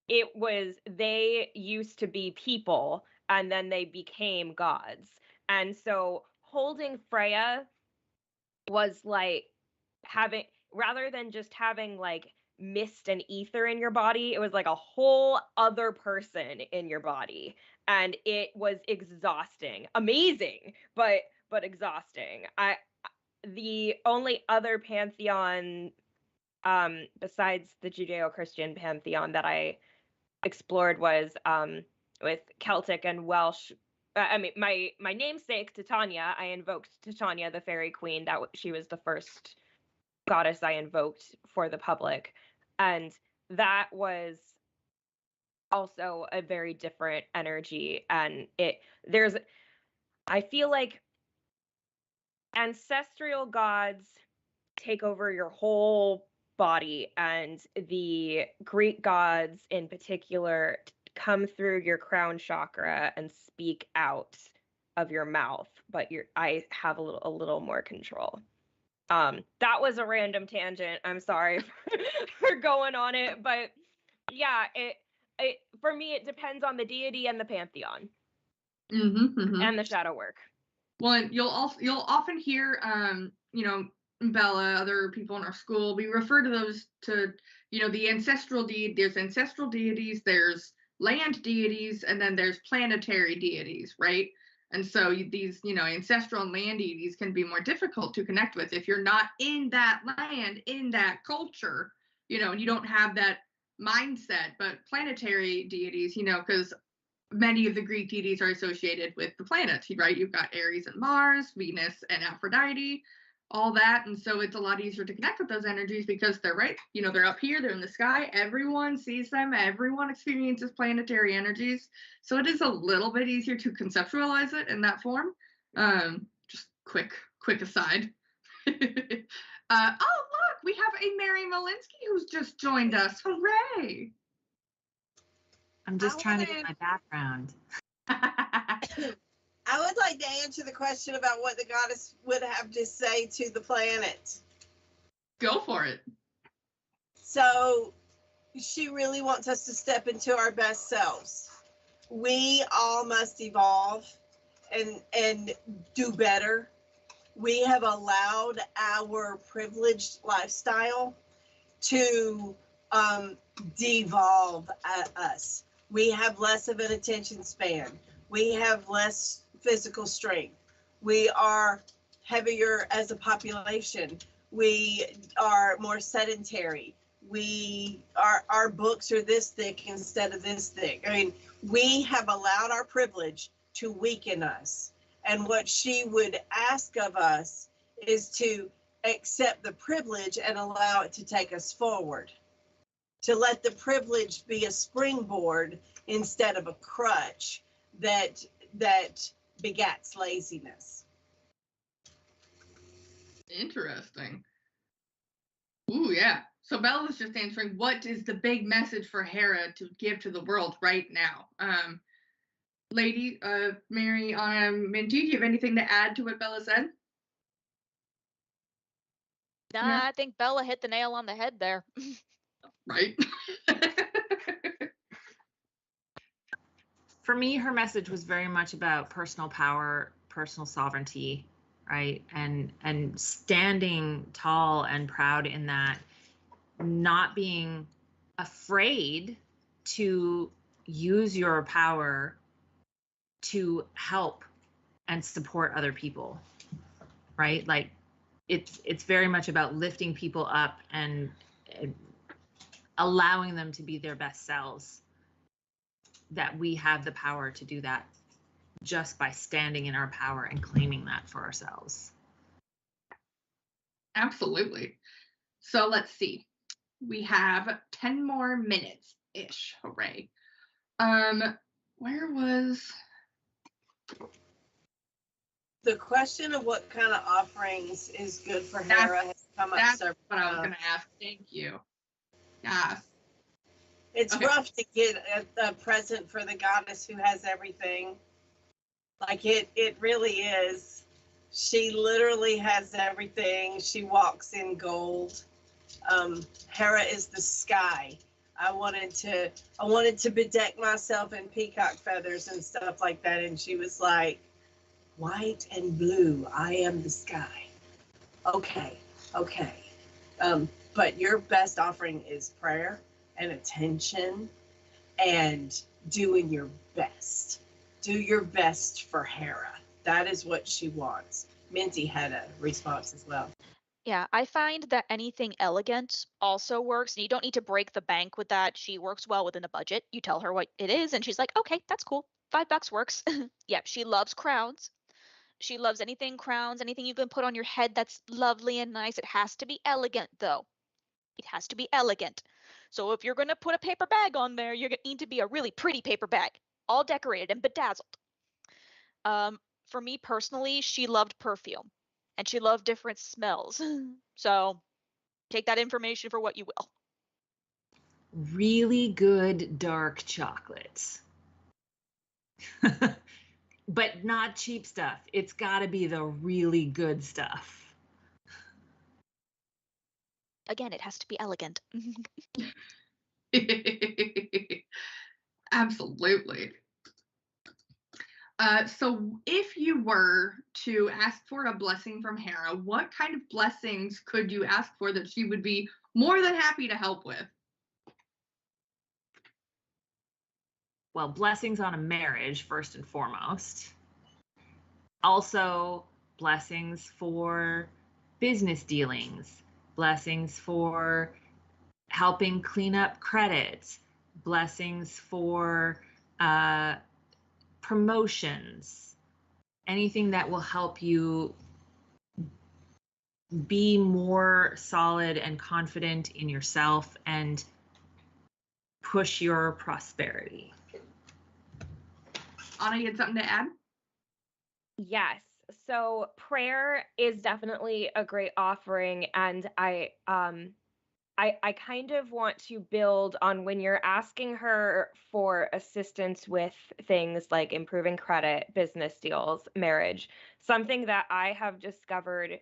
it was they used to be people and then they became gods. And so holding Freya was like having, rather than just having like mist and ether in your body, it was like a whole other person in your body. And it was exhausting. Amazing, but exhausting. The only other pantheon besides the Judeo-Christian pantheon that I explored was with Celtic and Welsh. I mean, my namesake Titania. I invoked Titania, the fairy queen. She was the first goddess I invoked for the public, and that was also a very different energy. And I feel like ancestral gods take over your whole body, and the Greek gods in particular come through your crown chakra and speak out of your mouth, but I have a little more control. That was a random tangent. I'm sorry for going on it, but yeah, it for me it depends on the deity and the pantheon. And the shadow work. Well, and you'll often hear Bella, other people in our school, we refer to those to, the ancestral deity. There's ancestral deities, there's land deities, and then there's planetary deities, right? And so these, ancestral and land deities can be more difficult to connect with if you're not in that land, in that culture, and you don't have that mindset. But planetary deities, because many of the Greek deities are associated with the planets, right? You've got Ares and Mars, Venus and Aphrodite, all that. And so it's a lot easier to connect with those energies because they're right, they're up here, they're in the sky, everyone sees them, everyone experiences planetary energies. So it is a little bit easier to conceptualize it in that form. Just quick aside. Oh, look, we have a Mary Malinsky who's just joined us. Hooray! I'm just I trying to wanna- get my background. I would like to answer the question about what the goddess would have to say to the planet. Go for it. So she really wants us to step into our best selves. We all must evolve and do better. We have allowed our privileged lifestyle to devolve us. We have less of an attention span. We have less physical strength. We are heavier as a population. We are more sedentary. Our books are this thick instead of this thick. I mean, we have allowed our privilege to weaken us. And what she would ask of us is to accept the privilege and allow it to take us forward. To let the privilege be a springboard instead of a crutch that begats laziness. Interesting. Ooh, yeah. So Bella's just answering, what is the big message for Hera to give to the world right now? Lady, Mary, Minty, do you have anything to add to what Bella said? Nah, Yeah. I think Bella hit the nail on the head there. Right? For me, her message was very much about personal power, personal sovereignty, right? And standing tall and proud in that, not being afraid to use your power to help and support other people, right? Like it's very much about lifting people up and allowing them to be their best selves, that we have the power to do that just by standing in our power and claiming that for ourselves. Absolutely. So let's see. We have 10 more minutes-ish. Hooray. Where was... The question of what kind of offerings is good for Hera has come up That's several what I was times. going to ask. Thank you. Yes. It's Okay. rough to get a present for the goddess who has everything. Like it really is. She literally has everything. She walks in gold. Hera is the sky. I wanted to bedeck myself in peacock feathers and stuff like that, and she was like, white and blue, I am the sky. Okay. But your best offering is prayer and attention and doing your best. Do your best for Hera. That is what she wants. Minty had a response as well. Yeah, I find that anything elegant also works, and you don't need to break the bank with that. She works well within a budget. You tell her what it is, and she's like, okay, that's cool. $5 works. Yep, she loves crowns. She loves anything crowns, anything you can put on your head that's lovely and nice. It has to be elegant, though. It has to be elegant. So if you're going to put a paper bag on there, you're going to need to be a really pretty paper bag, all decorated and bedazzled. For me personally, she loved perfume, and she loved different smells. So take that information for what you will. Really good dark chocolates. But not cheap stuff. It's got to be the really good stuff. Again, it has to be elegant. Absolutely. So if you were to ask for a blessing from Hera, what kind of blessings could you ask for that she would be more than happy to help with? Well, blessings on a marriage, first and foremost. Also, blessings for business dealings, blessings for helping clean up credit, blessings for promotions, anything that will help you be more solid and confident in yourself and push your prosperity. Anna, you had something to add? Yes. So prayer is definitely a great offering, and I kind of want to build on when you're asking her for assistance with things like improving credit, business deals, marriage. Something that I have discovered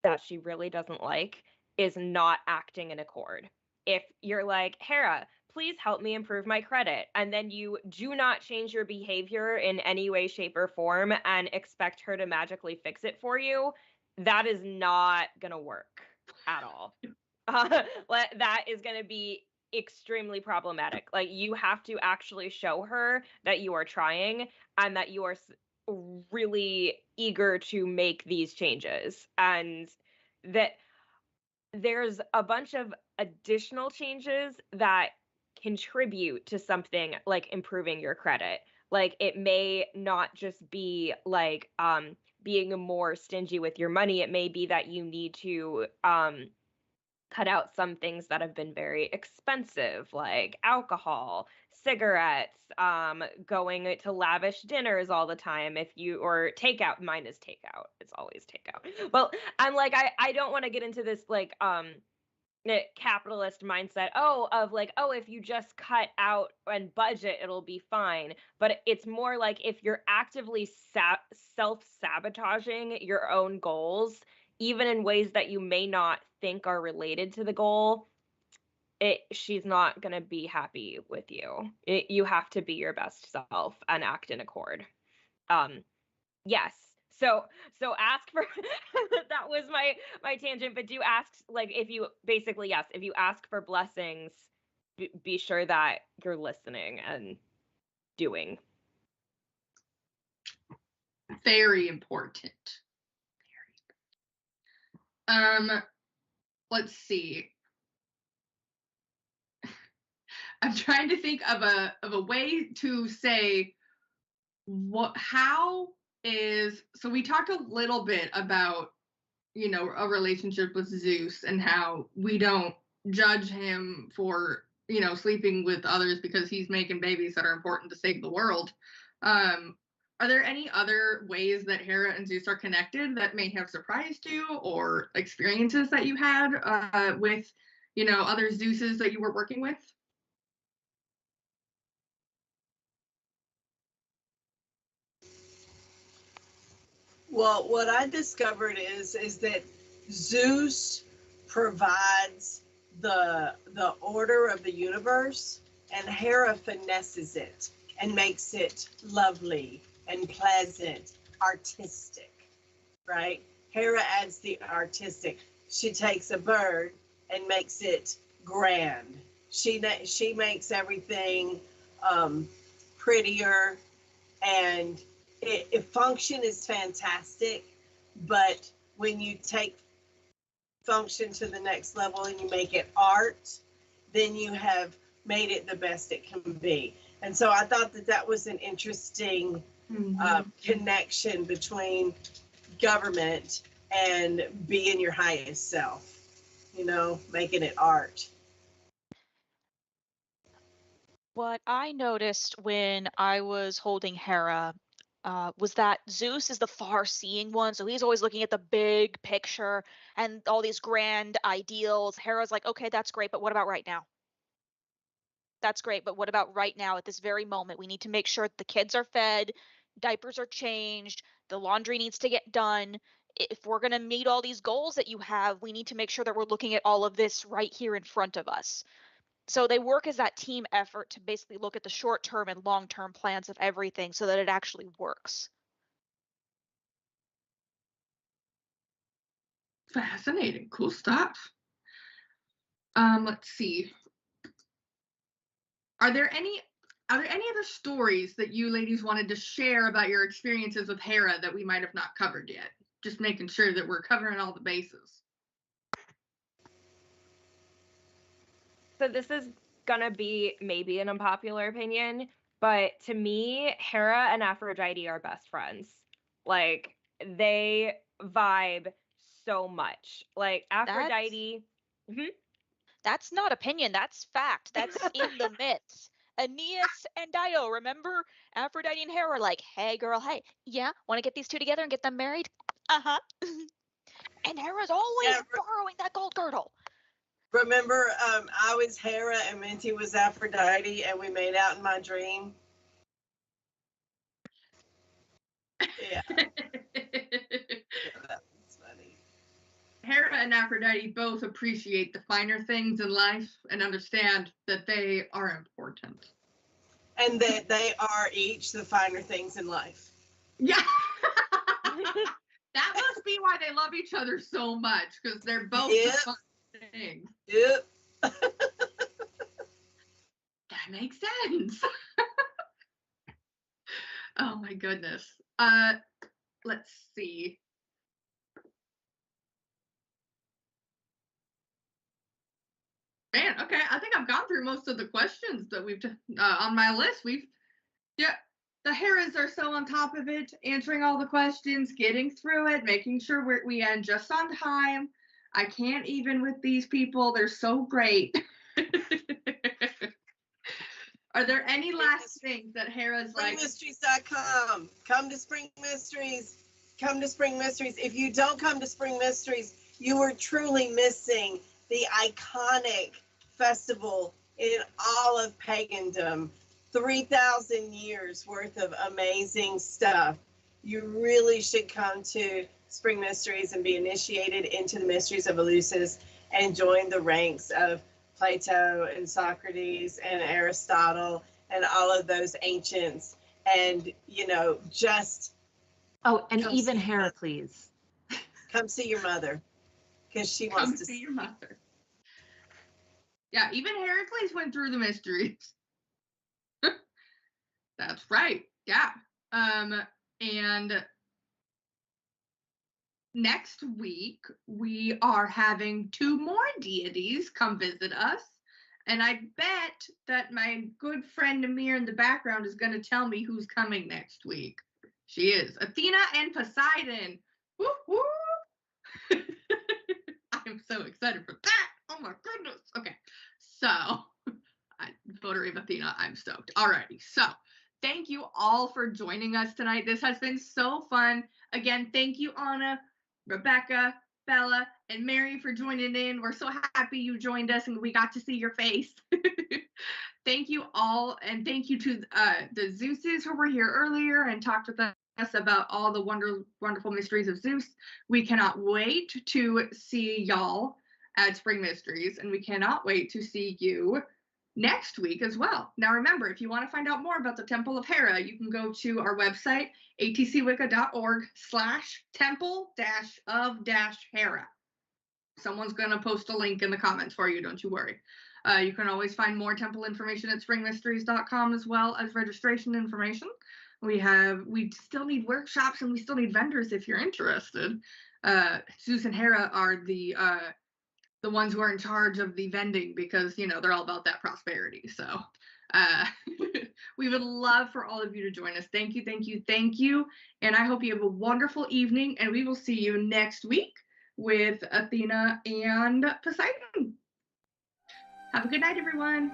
that she really doesn't like is not acting in accord. If you're like, Hera, please help me improve my credit, and then you do not change your behavior in any way, shape, or form and expect her to magically fix it for you, that is not going to work at all. That is going to be extremely problematic. Like, you have to actually show her that you are trying and that you are really eager to make these changes, and that there's a bunch of additional changes that contribute to something like improving your credit. Like, it may not just be like being more stingy with your money. It may be that you need to cut out some things that have been very expensive, like alcohol, cigarettes, going to lavish dinners all the time. If you, or takeout, mine is takeout. It's always takeout. Well, I'm like, I don't want to get into this like capitalist mindset, of like, if you just cut out and budget, it'll be fine. But it's more like, if you're actively self-sabotaging your own goals, even in ways that you may not think are related to the goal, she's not going to be happy with you. You have to be your best self and act in accord. Yes. So ask for that was my tangent, but do ask, like, if you basically, yes, if you ask for blessings, be sure that you're listening and doing. Very important. Let's see. I'm trying to think of a way to say so we talked a little bit about, a relationship with Zeus and how we don't judge him for, sleeping with others because he's making babies that are important to save the world. Are there any other ways that Hera and Zeus are connected that may have surprised you, or experiences that you had with, other Zeuses that you were working with? Well, what I discovered is that Zeus provides the order of the universe, and Hera finesses it and makes it lovely and pleasant, artistic, right? Hera adds the artistic. She takes a bird and makes it grand. She makes everything prettier, and function is fantastic, but when you take function to the next level and you make it art, then you have made it the best it can be. And so I thought that was an interesting connection between government and being your highest self, making it art. What I noticed when I was holding Hera was that Zeus is the far-seeing one, so he's always looking at the big picture and all these grand ideals. Hera's like, okay, that's great, but what about right now? That's great, but what about right now at this very moment? We need to make sure the kids are fed, diapers are changed, the laundry needs to get done. If we're going to meet all these goals that you have, we need to make sure that we're looking at all of this right here in front of us. So they work as that team effort to basically look at the short-term and long-term plans of everything so that it actually works. Fascinating. Cool stuff. Let's see. Are there any other stories that you ladies wanted to share about your experiences with Hera that we might have not covered yet? Just making sure that we're covering all the bases. So this is gonna be maybe an unpopular opinion, but to me, Hera and Aphrodite are best friends. Like, they vibe so much. Like, Aphrodite. That's not opinion, that's fact. That's in the myths. Aeneas and Dido, remember? Aphrodite and Hera are like, hey, girl, hey, yeah, want to get these two together and get them married? Uh-huh. And Hera's always Yeah, borrowing that gold girdle. remember, I was Hera and Minty was Aphrodite, and we made out in my dream. Yeah, that was funny. Hera and Aphrodite both appreciate the finer things in life and understand that they are important. And that they are each the finer things in life. Yeah. That must be why they love each other so much, because they're both the fine things. Yep. That makes sense. Oh my goodness. Let's see. Man, okay, I think I've gone through most of the questions that we've on my list. The Heras are so on top of it, answering all the questions, getting through it, making sure we end just on time. I can't even with these people. They're so great. Are there any last things that Hera's like? SpringMysteries.com. Come to Spring Mysteries. Come to Spring Mysteries. If you don't come to Spring Mysteries, you are truly missing the iconic festival in all of pagandom. 3,000 years worth of amazing stuff. You really should come to Spring Mysteries and be initiated into the mysteries of Eleusis and join the ranks of Plato and Socrates and Aristotle and all of those ancients. And, just Oh, and come even see Heracles. come see your mother because she Come wants to see your mother. Yeah, even Heracles went through the mysteries. That's right. Yeah. And next week we are having 2 more deities come visit us. And I bet that my good friend Amir in the background is going to tell me who's coming next week. She is Athena and Poseidon. Woo woo! I'm so excited for that. Oh my goodness. Okay. So, votary of Athena, I'm stoked. Alrighty. So, thank you all for joining us tonight. This has been so fun. Again, thank you, Anna, Rebecca, Bella, and Mary for joining in. We're so happy you joined us and we got to see your face. Thank you all, and thank you to the Zeuses who were here earlier and talked with us about all the wonderful mysteries of Zeus. We cannot wait to see y'all at Spring Mysteries, and we cannot wait to see you next week as well. Now remember, if you want to find out more about the Temple of Hera, you can go to our website, atcwicca.org/temple-of-Hera. Someone's going to post a link in the comments for you, don't you worry. You can always find more temple information at springmysteries.com as well as registration information. We still need workshops and we still need vendors if you're interested. Zeus and Hera are the ones who are in charge of the vending because, they're all about that prosperity. So we would love for all of you to join us. Thank you, thank you, thank you. And I hope you have a wonderful evening, and we will see you next week with Athena and Poseidon. Have a good night, everyone.